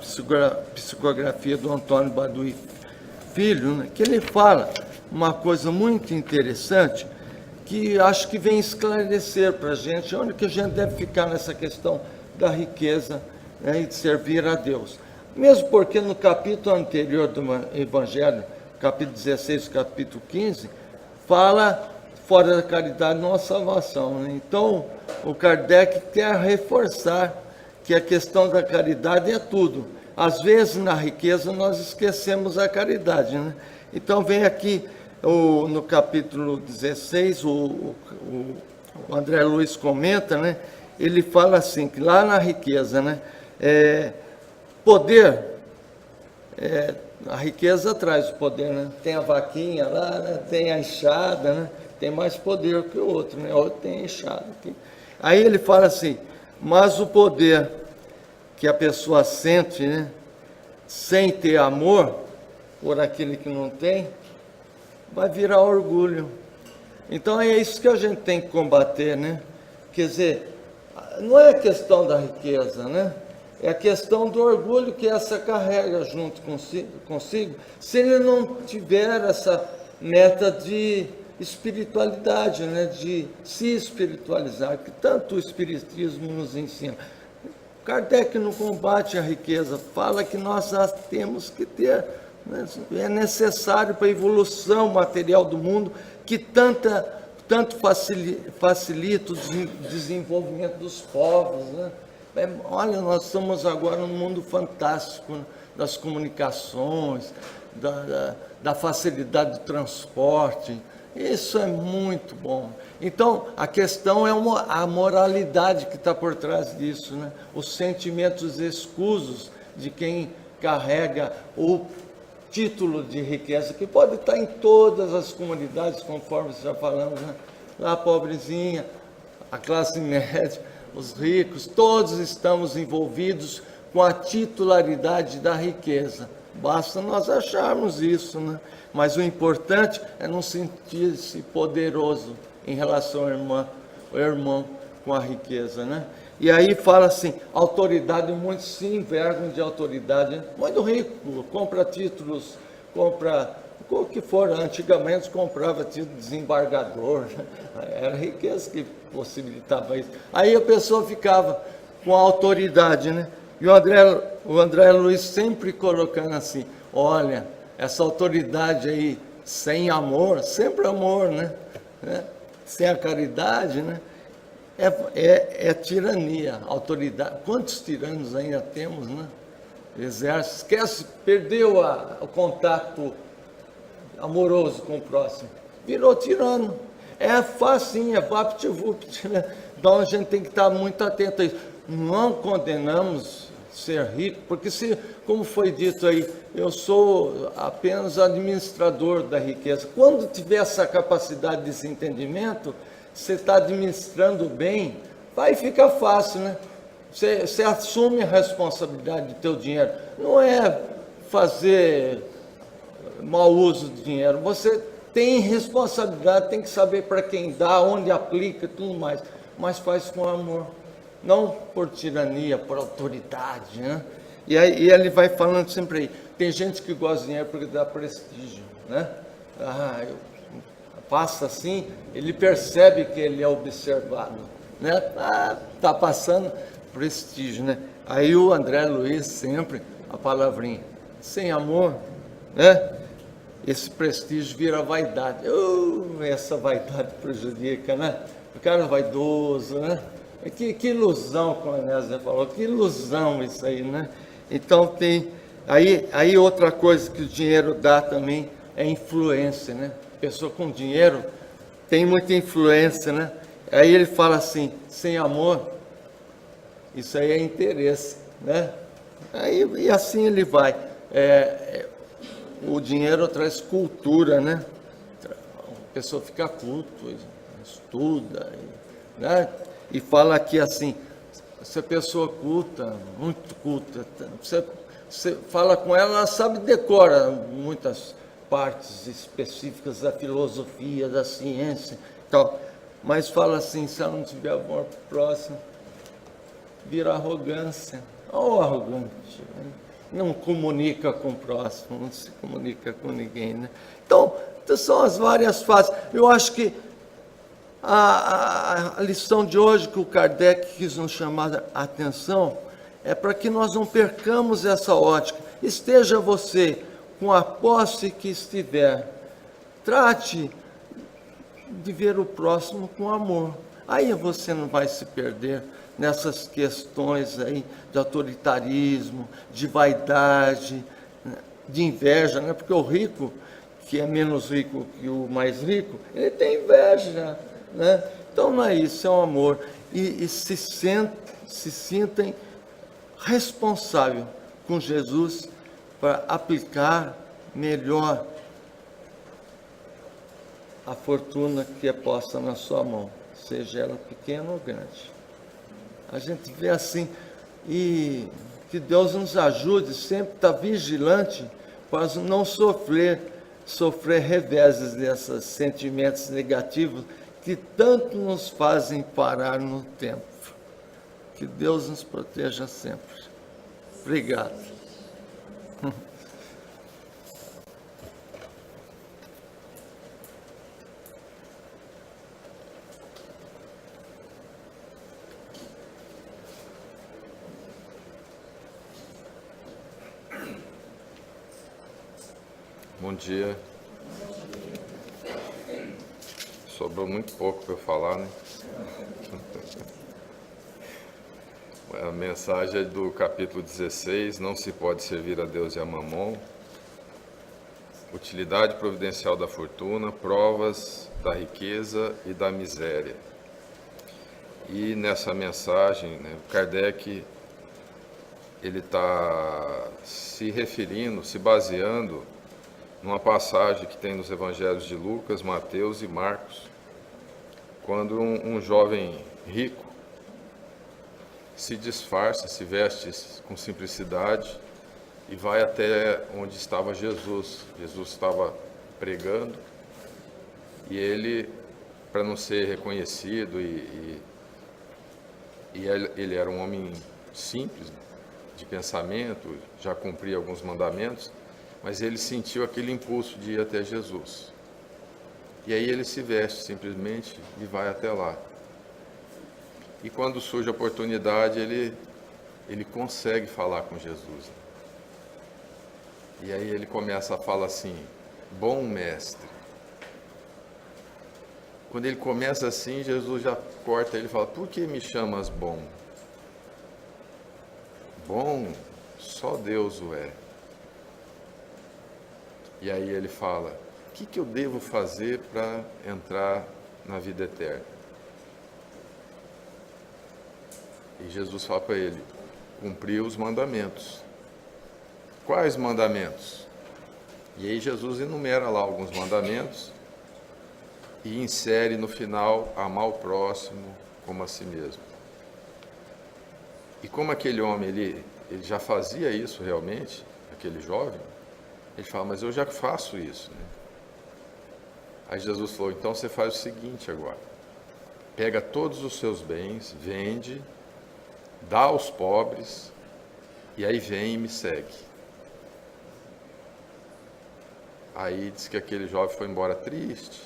psicografia do Antônio Baduy Filho, né, que ele fala uma coisa muito interessante, que acho que vem esclarecer para a gente onde que a gente deve ficar nessa questão da riqueza, né, e de servir a Deus. Mesmo porque no capítulo anterior do Evangelho, capítulo 16, capítulo 15, fala fora da caridade não há salvação, né? Então, o Kardec quer reforçar que a questão da caridade é tudo. Às vezes, na riqueza, nós esquecemos a caridade, né? Então, vem aqui, no capítulo 16, o André Luiz comenta, né? Ele fala assim, que lá na riqueza, né? Poder, a riqueza traz o poder, né? Tem a vaquinha lá, né? Tem a enxada, né? Tem mais poder que o outro, né? O outro tem enxada aqui. Aí ele fala assim, mas o poder que a pessoa sente, né? Sem ter amor por aquele que não tem, vai virar orgulho. Então é isso que a gente tem que combater, né? Quer dizer, não é a questão da riqueza, né? É a questão do orgulho que essa carrega junto consigo, se ele não tiver essa meta de espiritualidade, né? De se espiritualizar, que tanto o Espiritismo nos ensina. Kardec não combate a riqueza, fala que nós a temos que ter, né? É necessário para a evolução material do mundo, que tanto facilita o desenvolvimento dos povos, né? Olha, nós estamos agora num mundo fantástico, né? Das comunicações, da facilidade do transporte. Isso é muito bom. Então, a questão é a moralidade que está por trás disso, né? Os sentimentos escusos de quem carrega o título de riqueza, que pode estar em todas as comunidades, conforme já falamos, né? Lá a pobrezinha, a classe média, os ricos, todos estamos envolvidos com a titularidade da riqueza. Basta nós acharmos isso, né? Mas o importante é não sentir-se poderoso em relação ao irmão com a riqueza, né? E aí fala assim, autoridade, muitos se envergam de autoridade, né? Muito rico, compra títulos, compra o que for, antigamente comprava título de desembargador, né? Era a riqueza que possibilitava isso. Aí a pessoa ficava com a autoridade, né? E o André Luiz sempre colocando assim, olha, essa autoridade aí, sem amor, sempre amor, né? Sem a caridade, né? É tirania, autoridade. Quantos tiranos ainda temos, né? Exército, esquece, perdeu o contato amoroso com o próximo, virou tirano. É facinho, é vapt-vupt, né? Então a gente tem que estar muito atento a isso. Não condenamos ser rico, porque se, como foi dito aí, eu sou apenas administrador da riqueza. Quando tiver essa capacidade desse entendimento, você está administrando bem, vai ficar fácil, né? Você assume a responsabilidade do teu dinheiro. Não é fazer mau uso do dinheiro. Você tem responsabilidade, tem que saber para quem dá, onde aplica e tudo mais. Mas faz com amor, não por tirania, por autoridade, né? E aí ele vai falando sempre aí, tem gente que gosta de dinheiro porque dá prestígio, né? Passa assim, ele percebe que ele é observado, né? Tá passando prestígio, né? Aí o André Luiz sempre, a palavrinha, sem amor, né? Esse prestígio vira vaidade. Essa vaidade prejudica, né? O cara vaidoso, né? Que ilusão, como a Nézia falou, que ilusão isso aí, né? Então tem... Aí outra coisa que o dinheiro dá também é influência, né? Pessoa com dinheiro tem muita influência, né? Aí ele fala assim, sem amor, isso aí é interesse, né? E assim ele vai. O dinheiro traz cultura, né? A pessoa fica culta, estuda, né? E fala aqui assim, se a pessoa culta, muito culta, você fala com ela, ela sabe, decora muitas partes específicas da filosofia, da ciência, tal. Mas fala assim, se ela não tiver amor próximo, vira arrogância. Ou arrogante, né? Não comunica com o próximo, não se comunica com ninguém, né? Então são as várias fases. Eu acho que a lição de hoje que o Kardec quis nos chamar a atenção é para que nós não percamos essa ótica. Esteja você com a posse que estiver, trate de ver o próximo com amor. Aí você não vai se perder nessas questões aí de autoritarismo, de vaidade, de inveja, né? Porque o rico, que é menos rico que o mais rico, ele tem inveja, né? Então não é isso, é um amor. E se sentem responsável com Jesus para aplicar melhor a fortuna que é posta na sua mão, seja ela pequena ou grande. A gente vê assim, e que Deus nos ajude sempre a estar vigilante para não sofrer reveses desses sentimentos negativos que tanto nos fazem parar no tempo. Que Deus nos proteja sempre. Obrigado. Bom dia. Sobrou muito pouco para eu falar, né? A mensagem é do capítulo 16, não se pode servir a Deus e a Mamon. Utilidade providencial da fortuna, provas da riqueza e da miséria. E nessa mensagem, né, Kardec, ele está se referindo, se baseando numa passagem que tem nos evangelhos de Lucas, Mateus e Marcos, quando um jovem rico se disfarça, se veste com simplicidade e vai até onde estava Jesus. Jesus estava pregando e ele, para não ser reconhecido, e ele era um homem simples de pensamento, já cumpria alguns mandamentos, mas ele sentiu aquele impulso de ir até Jesus. E aí ele se veste simplesmente e vai até lá. E quando surge a oportunidade, ele consegue falar com Jesus. E aí ele começa a falar assim, bom mestre. Quando ele começa assim, Jesus já corta ele e fala, por que me chamas bom? Bom, só Deus o é. E aí ele fala, o que eu devo fazer para entrar na vida eterna? E Jesus fala para ele, cumprir os mandamentos. Quais mandamentos? E aí Jesus enumera lá alguns mandamentos e insere no final, amar o próximo como a si mesmo. E como aquele homem, ele já fazia isso realmente, aquele jovem, ele fala, mas eu já faço isso, né? Aí Jesus falou, então você faz o seguinte agora, pega todos os seus bens, vende, dá aos pobres, e aí vem e me segue. Aí diz que aquele jovem foi embora triste,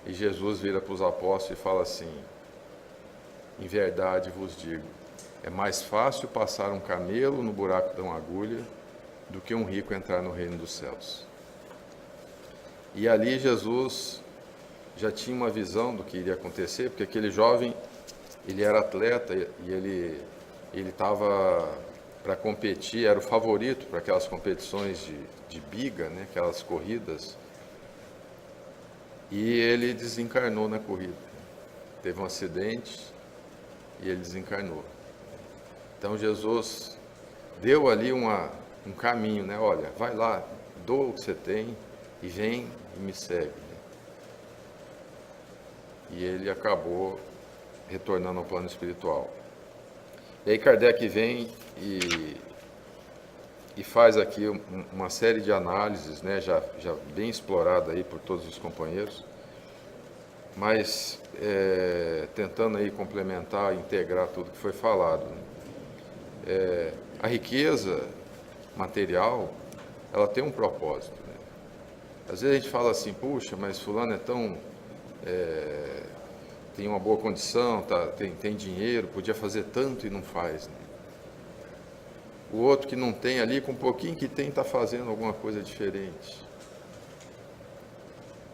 e Jesus vira para os apóstolos e fala assim, em verdade vos digo, é mais fácil passar um camelo no buraco de uma agulha do que um rico entrar no reino dos céus. E ali Jesus já tinha uma visão do que iria acontecer, porque aquele jovem, ele era atleta e ele estava para competir, era o favorito para aquelas competições de biga, né, aquelas corridas, e ele desencarnou na corrida. Teve um acidente e ele desencarnou. Então Jesus deu ali um caminho, né? Olha, vai lá, doa o que você tem e vem e me segue. E ele acabou retornando ao plano espiritual. E aí Kardec vem e faz aqui uma série de análises, né, já bem explorada aí por todos os companheiros, mas tentando aí complementar, integrar tudo que foi falado. A riqueza material, ela tem um propósito, né? Às vezes a gente fala assim, puxa, mas fulano é tão... tem uma boa condição, tem dinheiro, podia fazer tanto e não faz, né? O outro que não tem ali, com um pouquinho que tem, está fazendo alguma coisa diferente.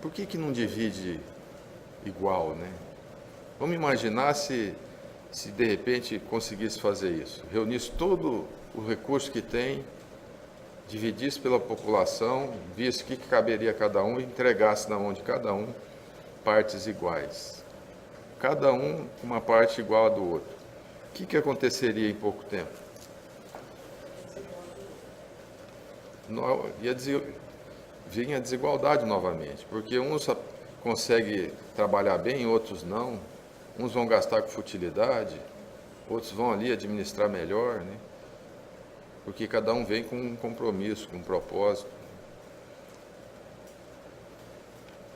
Por que não divide igual, né? Vamos imaginar se de repente conseguisse fazer isso, reunisse todo o recurso que tem, dividisse pela população, visse o que caberia a cada um e entregasse na mão de cada um partes iguais. Cada um com uma parte igual à do outro. O que aconteceria em pouco tempo? Vinha a desigualdade novamente, porque uns conseguem trabalhar bem, outros não. Uns vão gastar com futilidade, outros vão ali administrar melhor, né? Porque cada um vem com um compromisso, com um propósito.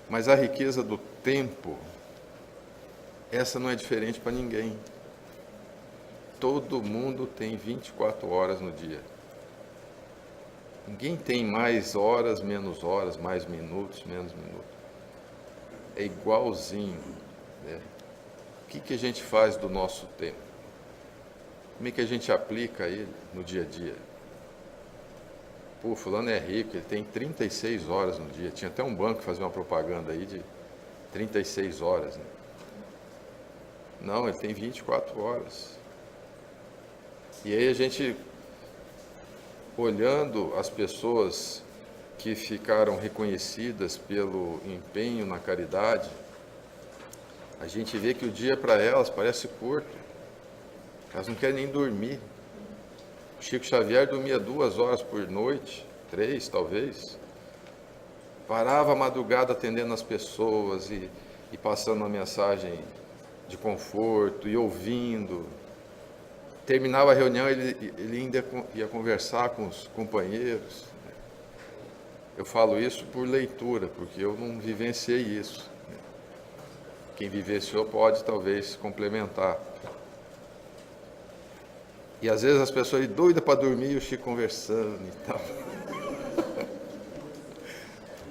Mas a riqueza do tempo, essa não é diferente para ninguém. Todo mundo tem 24 horas no dia. Ninguém tem mais horas, mais minutos, menos minutos. É igualzinho, né? O que a gente faz do nosso tempo? Como é que a gente aplica ele no dia a dia? Pô, fulano é rico, ele tem 36 horas no dia. Tinha até um banco que fazia uma propaganda aí de 36 horas, né? Não, ele tem 24 horas. E aí a gente, olhando as pessoas que ficaram reconhecidas pelo empenho na caridade, a gente vê que o dia para elas parece curto. Elas não querem nem dormir. O Chico Xavier dormia 2 horas por noite, 3 talvez. Parava a madrugada atendendo as pessoas e passando uma mensagem de conforto e ouvindo. Terminava a reunião, ele ainda ia conversar com os companheiros. Eu falo isso por leitura, porque eu não vivenciei isso. Quem vivenciou pode talvez complementar. E às vezes as pessoas doidas para dormir e o Chico conversando e tal.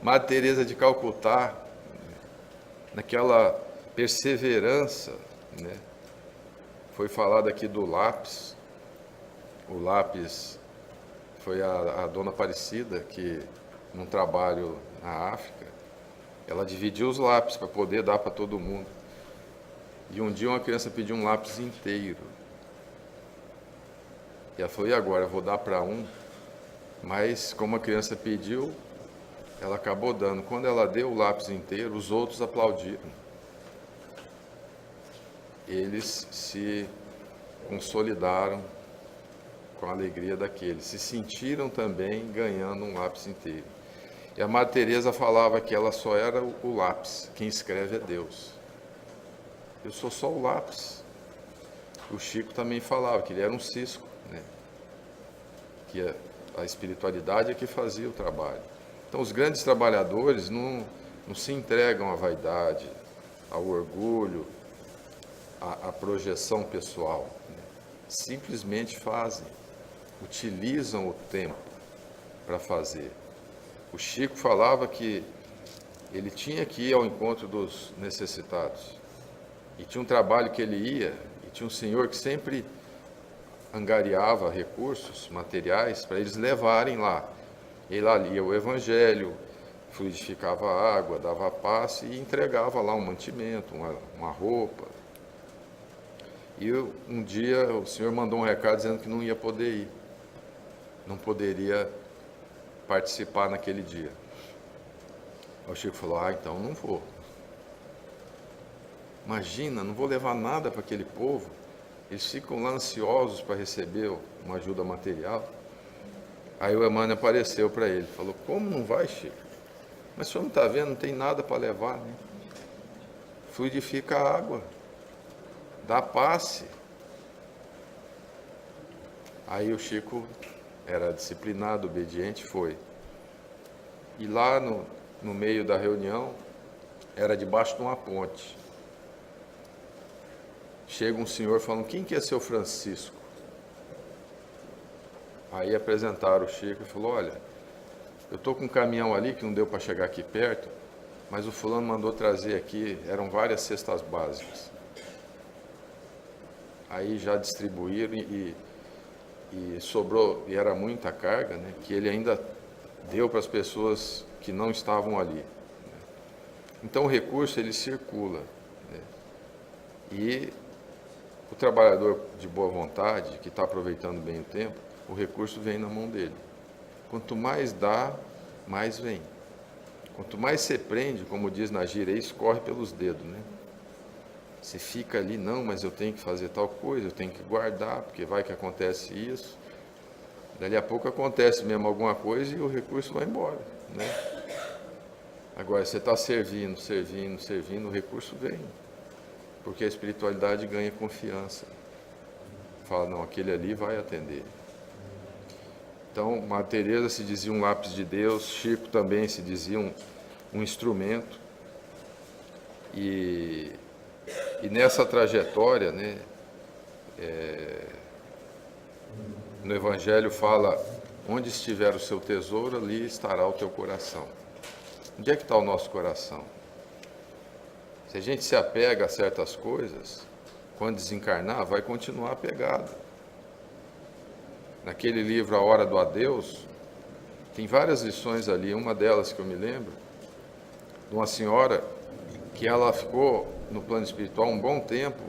Madre Teresa de Calcutá, naquela perseverança, né? Foi falado aqui do lápis. O lápis foi a Dona Aparecida, que num trabalho na África, ela dividiu os lápis para poder dar para todo mundo. E um dia uma criança pediu um lápis inteiro. E ela falou, e agora? Eu vou dar para um. Mas como a criança pediu, ela acabou dando. Quando ela deu o lápis inteiro, os outros aplaudiram. Eles se consolidaram com a alegria daqueles. Se sentiram também ganhando um lápis inteiro. E a Madre Teresa falava que ela só era o lápis. Quem escreve é Deus. Eu sou só o lápis. O Chico também falava que ele era um cisco, né? Que a espiritualidade é que fazia o trabalho. Então, os grandes trabalhadores não se entregam à vaidade, ao orgulho, à projeção pessoal, né? Simplesmente fazem, utilizam o tempo para fazer. O Chico falava que ele tinha que ir ao encontro dos necessitados. E tinha um trabalho que ele ia, e tinha um senhor que sempre angariava recursos materiais para eles levarem lá. Ele lá lia o Evangelho, fluidificava a água, dava passe e entregava lá um mantimento, uma roupa. E um dia o senhor mandou um recado dizendo que não ia poder ir. não poderia participar naquele dia. Aí o Chico falou, então não vou. Imagina, não vou levar nada para aquele povo, eles ficam lá ansiosos para receber uma ajuda material. Aí o Emmanuel apareceu para ele, falou, como não vai, Chico? Mas o senhor não está vendo, não tem nada para levar, né? Fluidifica a água, dá passe. Aí o Chico era disciplinado, obediente, foi. E lá no meio da reunião, era debaixo de uma ponte. Chega um senhor falando, quem que é seu Francisco? Aí apresentaram o Chico e falou, olha, eu estou com um caminhão ali que não deu para chegar aqui perto, mas o fulano mandou trazer aqui, eram várias cestas básicas. Aí já distribuíram e sobrou, e era muita carga, né, que ele ainda deu para as pessoas que não estavam ali. Né. Então o recurso ele circula, né, e o trabalhador de boa vontade, que está aproveitando bem o tempo, o recurso vem na mão dele. Quanto mais dá, mais vem. Quanto mais você prende, como diz na gíria, escorre pelos dedos, né? Você fica ali, não, mas eu tenho que fazer tal coisa, eu tenho que guardar, porque vai que acontece isso. Dali a pouco acontece mesmo alguma coisa e o recurso vai embora, né? Agora, você está servindo, o recurso vem. Porque a espiritualidade ganha confiança. Fala, não, aquele ali vai atender. Então, Madre Teresa se dizia um lápis de Deus, Chico também se dizia um instrumento. E nessa trajetória, né, no Evangelho fala, onde estiver o seu tesouro, ali estará o teu coração. Onde é que está o nosso coração? Se a gente se apega a certas coisas, quando desencarnar, vai continuar apegado. Naquele livro A Hora do Adeus, tem várias lições ali, uma delas que eu me lembro, de uma senhora que ela ficou no plano espiritual um bom tempo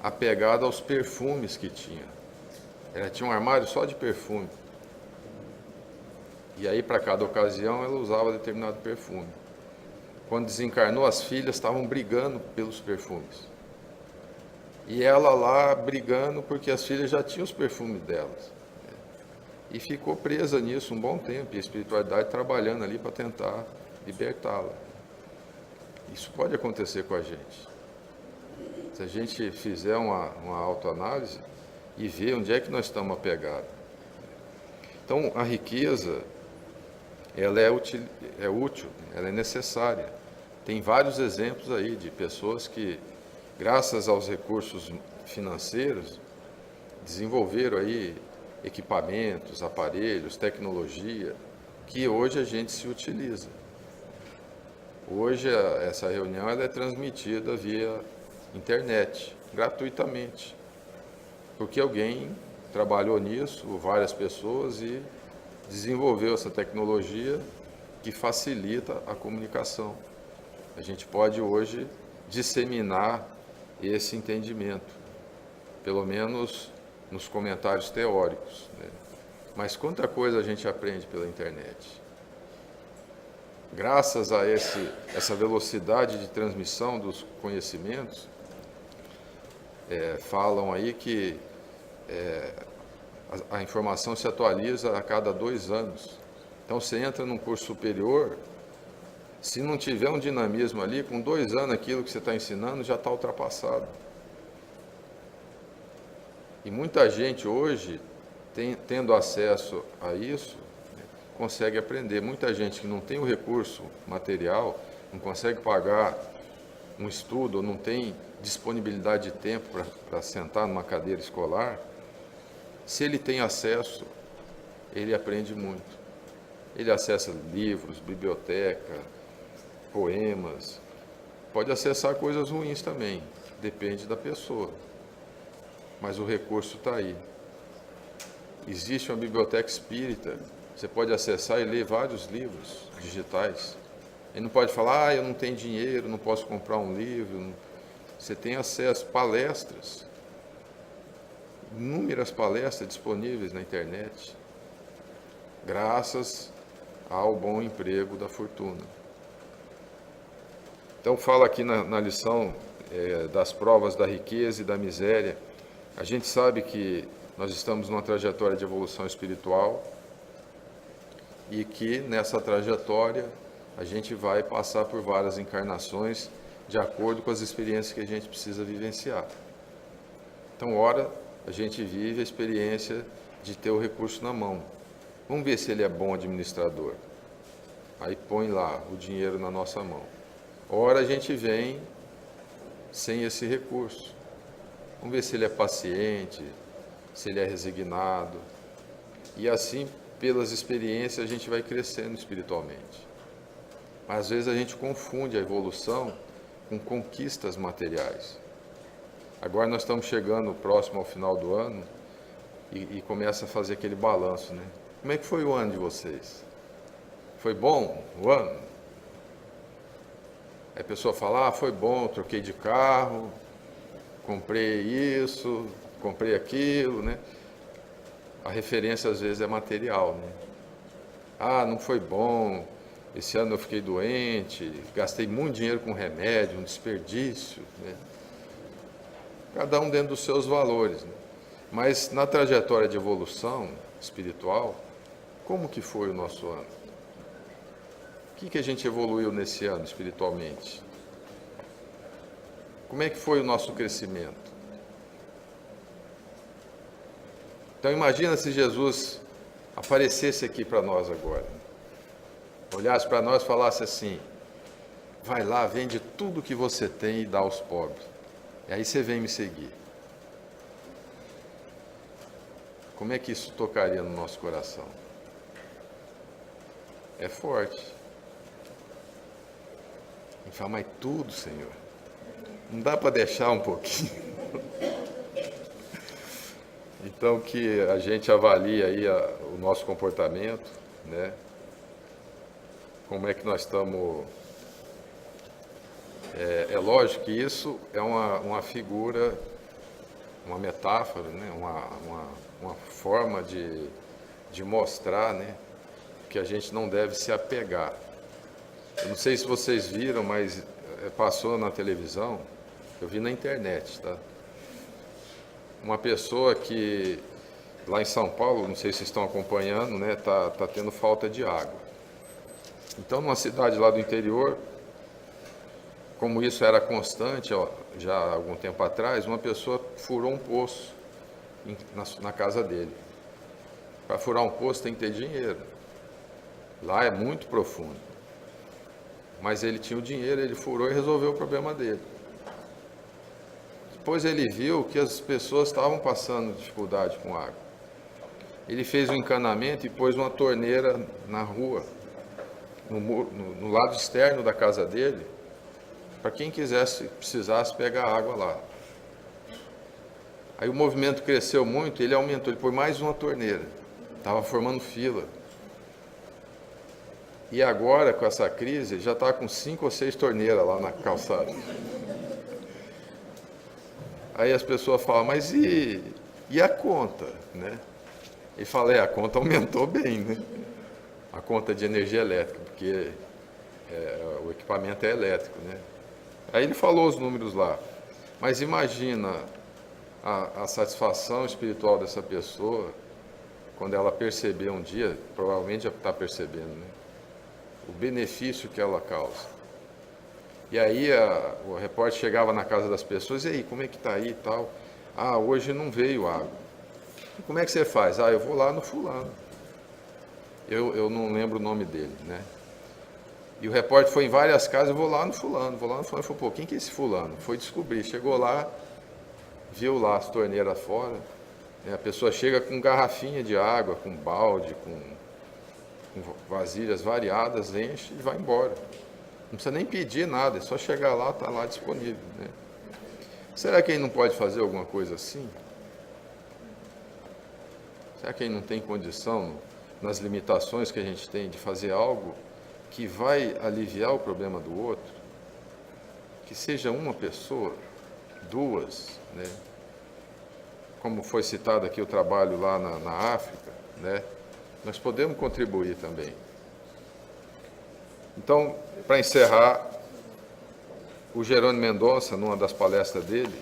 apegada aos perfumes que tinha. Ela tinha um armário só de perfume. E aí, para cada ocasião, ela usava determinado perfume. Quando desencarnou, as filhas estavam brigando pelos perfumes. E ela lá brigando porque as filhas já tinham os perfumes delas. E ficou presa nisso um bom tempo, e a espiritualidade trabalhando ali para tentar libertá-la. Isso pode acontecer com a gente. Se a gente fizer uma autoanálise e ver onde é que nós estamos apegados. Então, a riqueza, ela é útil, ela é necessária. Tem vários exemplos aí de pessoas que, graças aos recursos financeiros, desenvolveram aí equipamentos, aparelhos, tecnologia, que hoje a gente se utiliza. Hoje essa reunião ela é transmitida via internet, gratuitamente, porque alguém trabalhou nisso, várias pessoas, e desenvolveu essa tecnologia que facilita a comunicação. A gente pode hoje disseminar esse entendimento, pelo menos nos comentários teóricos, né? Mas quanta coisa a gente aprende pela internet. Graças a essa velocidade de transmissão dos conhecimentos, falam aí que a informação se atualiza a cada 2 anos. Então, você entra num curso superior, se não tiver um dinamismo ali, com 2 anos aquilo que você está ensinando já está ultrapassado. E muita gente hoje, tendo acesso a isso, consegue aprender. Muita gente que não tem o recurso material, não consegue pagar um estudo, ou não tem disponibilidade de tempo para sentar numa cadeira escolar, se ele tem acesso, ele aprende muito. Ele acessa livros, biblioteca, poemas, pode acessar coisas ruins também, depende da pessoa. Mas o recurso está aí. Existe uma biblioteca espírita, você pode acessar e ler vários livros digitais. Ele não pode falar, eu não tenho dinheiro, não posso comprar um livro. Você tem acesso a palestras. inúmeras palestras disponíveis na internet, graças ao bom emprego da fortuna. Então, fala aqui na lição das provas da riqueza e da miséria. A gente sabe que nós estamos numa trajetória de evolução espiritual e que nessa trajetória a gente vai passar por várias encarnações de acordo com as experiências que a gente precisa vivenciar. Então, ora, a gente vive a experiência de ter o recurso na mão. Vamos ver se ele é bom administrador. Aí põe lá o dinheiro na nossa mão. Ora, a gente vem sem esse recurso. Vamos ver se ele é paciente, se ele é resignado. E assim, pelas experiências, a gente vai crescendo espiritualmente. Mas, às vezes a gente confunde a evolução com conquistas materiais. Agora nós estamos chegando próximo ao final do ano e começa a fazer aquele balanço, né? Como é que foi o ano de vocês? Foi bom o ano? Aí a pessoa fala, foi bom, troquei de carro, comprei isso, comprei aquilo, né? A referência às vezes é material, né? Não foi bom, esse ano eu fiquei doente, gastei muito dinheiro com remédio, um desperdício, né? Cada um dentro dos seus valores, né? Mas na trajetória de evolução espiritual, como que foi o nosso ano? O que a gente evoluiu nesse ano espiritualmente? Como é que foi o nosso crescimento? Então imagina se Jesus aparecesse aqui para nós agora, olhasse para nós e falasse assim, vai lá, vende tudo que você tem e dá aos pobres. E aí você vem me seguir. Como é que isso tocaria no nosso coração? É forte. A gente fala, mas tudo, Senhor. Não dá para deixar um pouquinho. Então, que a gente avalie aí o nosso comportamento, né? Como é que nós estamos... É lógico que isso é uma figura, uma metáfora, né? uma forma de mostrar, né? Que a gente não deve se apegar. Eu não sei se vocês viram, mas passou na televisão, eu vi na internet, tá? Uma pessoa que, lá em São Paulo, não sei se vocês estão acompanhando, né? Tá tendo falta de água. Então, numa cidade lá do interior, como isso era constante, já há algum tempo atrás, uma pessoa furou um poço na casa dele. Para furar um poço tem que ter dinheiro. Lá é muito profundo. Mas ele tinha o dinheiro, ele furou e resolveu o problema dele. Depois ele viu que as pessoas estavam passando dificuldade com água. Ele fez um encanamento e pôs uma torneira na rua, no lado externo da casa dele, para quem precisasse pegar água lá. Aí o movimento cresceu muito, ele aumentou, ele pôs mais uma torneira. Estava formando fila. E agora, com essa crise, já está com 5 ou 6 torneiras lá na calçada. Aí as pessoas falam, mas e a conta, né? Ele fala, a conta aumentou bem, né? A conta de energia elétrica, porque o equipamento é elétrico, né? Aí ele falou os números lá. Mas imagina a satisfação espiritual dessa pessoa, quando ela perceber um dia, provavelmente já está percebendo, né? O benefício que ela causa. E aí o repórter chegava na casa das pessoas, e aí, como é que está aí e tal? Hoje não veio água. E como é que você faz? Eu vou lá no fulano. Eu não lembro o nome dele, né? E o repórter foi em várias casas, eu vou lá no fulano. Ele falou, pô, quem que é esse fulano? Foi descobrir, chegou lá, viu lá as torneiras fora, né? A pessoa chega com garrafinha de água, com balde, com vasilhas variadas, enche e vai embora. Não precisa nem pedir nada, é só chegar lá, está lá disponível, né? Será que ele não pode fazer alguma coisa assim? Será que ele não tem condição, nas limitações que a gente tem, de fazer algo que vai aliviar o problema do outro? Que seja uma pessoa, 2, né? como foi citado aqui o trabalho lá na África, né? Nós podemos contribuir também. Então, para encerrar, o Jerônimo Mendonça, numa das palestras dele,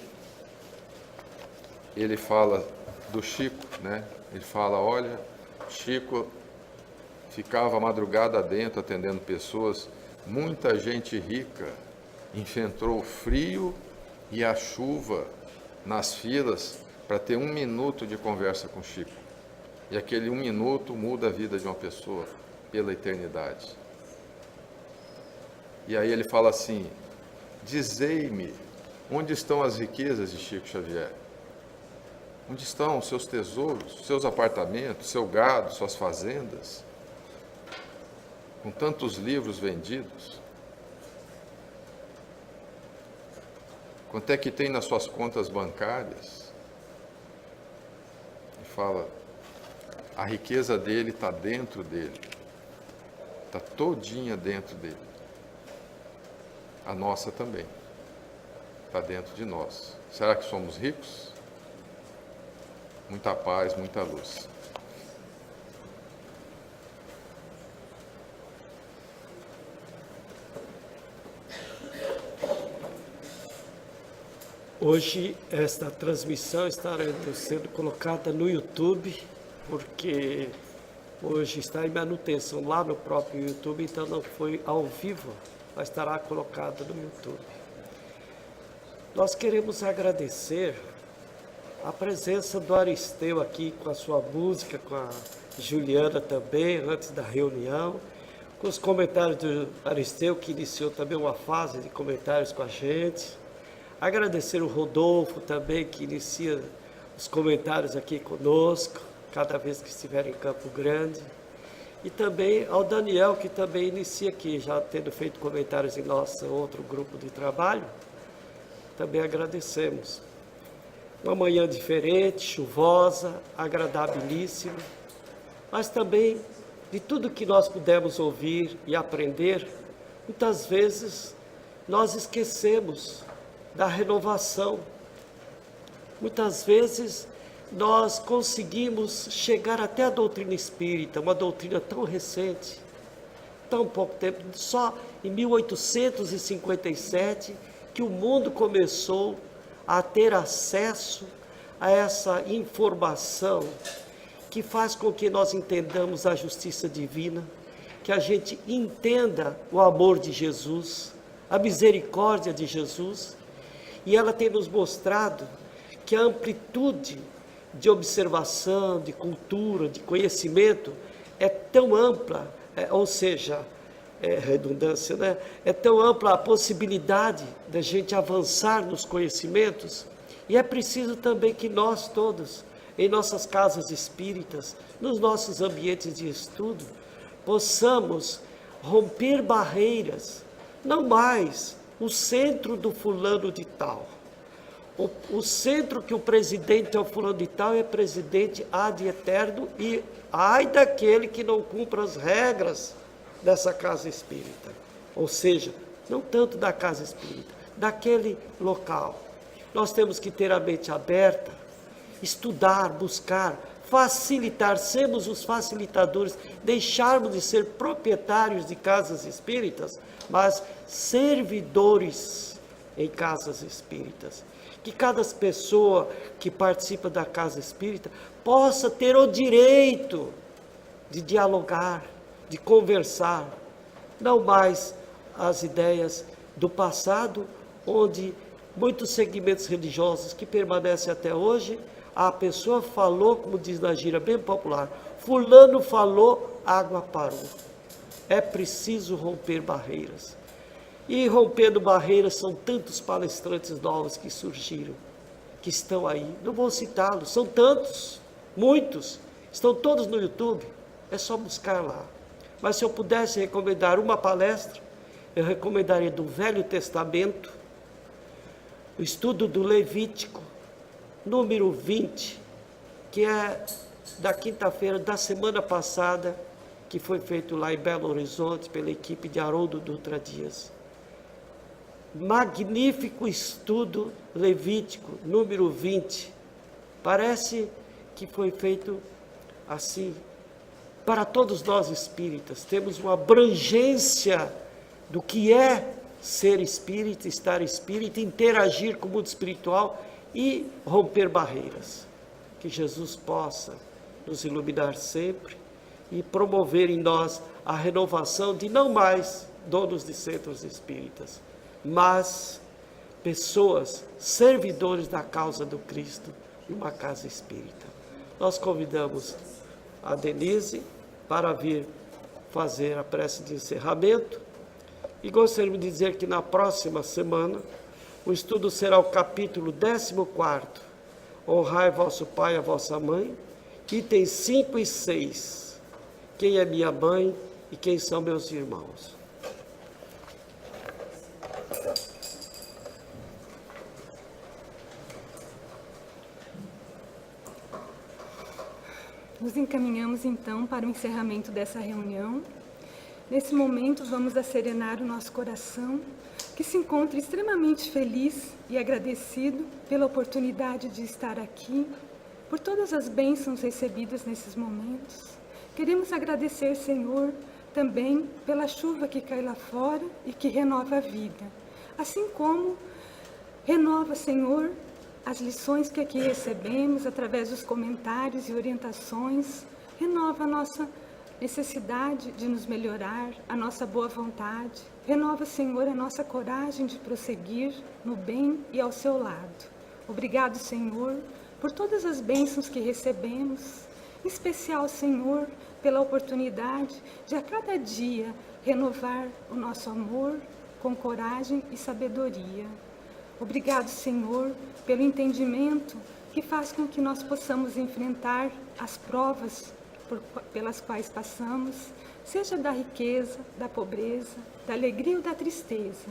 ele fala do Chico, né? Ele fala, olha, Chico ficava a madrugada dentro atendendo pessoas, muita gente rica enfrentou o frio e a chuva nas filas para ter 1 minuto de conversa com Chico. E aquele 1 minuto muda a vida de uma pessoa pela eternidade. E aí ele fala assim, dizei-me, onde estão as riquezas de Chico Xavier? Onde estão os seus tesouros, seus apartamentos, seu gado, suas fazendas? Com tantos livros vendidos? Quanto é que tem nas suas contas bancárias? E fala, a riqueza dele está dentro dele. Está todinha dentro dele. A nossa também. Está dentro de nós. Será que somos ricos? Muita paz, muita luz. Hoje esta transmissão está sendo colocada no YouTube, porque hoje está em manutenção lá no próprio YouTube, então não foi ao vivo, mas estará colocada no YouTube. Nós queremos agradecer a presença do Aristeu aqui com a sua música, com a Juliana também, antes da reunião, com os comentários do Aristeu, que iniciou também uma fase de comentários com a gente. Agradecer o Rodolfo também, que inicia os comentários aqui conosco, cada vez que estiver em Campo Grande. E também ao Daniel, que também inicia aqui, já tendo feito comentários em nosso outro grupo de trabalho. Também agradecemos. Uma manhã diferente, chuvosa, agradabilíssima, mas também de tudo que nós pudemos ouvir e aprender, muitas vezes nós esquecemos da renovação. Muitas vezes nós conseguimos chegar até a doutrina espírita, uma doutrina tão recente, tão pouco tempo, só em 1857 que o mundo começou a ter acesso a essa informação que faz com que nós entendamos a justiça divina, que a gente entenda o amor de Jesus, a misericórdia de Jesus. E ela tem nos mostrado que a amplitude de observação, de cultura, de conhecimento é tão ampla, ou seja, redundância, né? É tão ampla a possibilidade da gente avançar nos conhecimentos, e é preciso também que nós todos, em nossas casas espíritas, nos nossos ambientes de estudo, possamos romper barreiras, não mais o centro do fulano de tal. O centro que o presidente é o fulano de tal é presidente ad eterno, e ai daquele que não cumpra as regras dessa casa espírita. Ou seja, não tanto da casa espírita, daquele local. Nós temos que ter a mente aberta, estudar, buscar, facilitar, sermos os facilitadores, deixarmos de ser proprietários de casas espíritas, mas servidores em casas espíritas. Que cada pessoa que participa da casa espírita possa ter o direito de dialogar, de conversar, não mais as ideias do passado, onde muitos segmentos religiosos que permanecem até hoje, a pessoa falou, como diz na gíria bem popular, fulano falou, água parou. É preciso romper barreiras. E rompendo barreiras são tantos palestrantes novos que surgiram, que estão aí. Não vou citá-los, são tantos, muitos, estão todos no YouTube, é só buscar lá. Mas se eu pudesse recomendar uma palestra, eu recomendaria do Velho Testamento, o estudo do Levítico, número 20, que é da quinta-feira da semana passada, que foi feito lá em Belo Horizonte pela equipe de Haroldo Dutra Dias. Magnífico estudo levítico, número 20, Parece que foi feito assim. Para todos nós espíritas, temos uma abrangência do que é ser espírita, estar espírita, interagir com o mundo espiritual e romper barreiras. Que Jesus possa nos iluminar sempre e promover em nós a renovação de não mais donos de centros espíritas, mas pessoas, servidores da causa do Cristo numa casa espírita. Nós convidamos a Denise para vir fazer a prece de encerramento e gostaríamos de dizer que na próxima semana o estudo será o capítulo 14º, Honrai vosso pai e a vossa mãe, itens 5 e 6, quem é minha mãe e quem são meus irmãos. Nos encaminhamos então para o encerramento dessa reunião. Nesse momento vamos acerenar o nosso coração, que se encontra extremamente feliz e agradecido pela oportunidade de estar aqui, por todas as bênçãos recebidas nesses momentos. Queremos agradecer, Senhor, também pela chuva que cai lá fora e que renova a vida. Assim como renova, Senhor, as lições que aqui recebemos através dos comentários e orientações, renova a nossa necessidade de nos melhorar, a nossa boa vontade. Renova, Senhor, a nossa coragem de prosseguir no bem e ao seu lado. Obrigado, Senhor, por todas as bênçãos que recebemos, em especial, Senhor, pela oportunidade de a cada dia renovar o nosso amor com coragem e sabedoria. Obrigado, Senhor, pelo entendimento que faz com que nós possamos enfrentar as provas pelas quais passamos, seja da riqueza, da pobreza, da alegria ou da tristeza.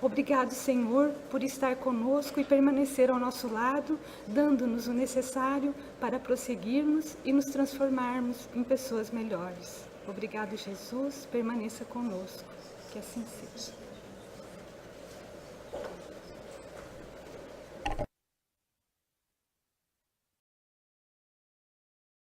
Obrigado, Senhor, por estar conosco e permanecer ao nosso lado, dando-nos o necessário para prosseguirmos e nos transformarmos em pessoas melhores. Obrigado, Jesus, permaneça conosco. Que assim seja.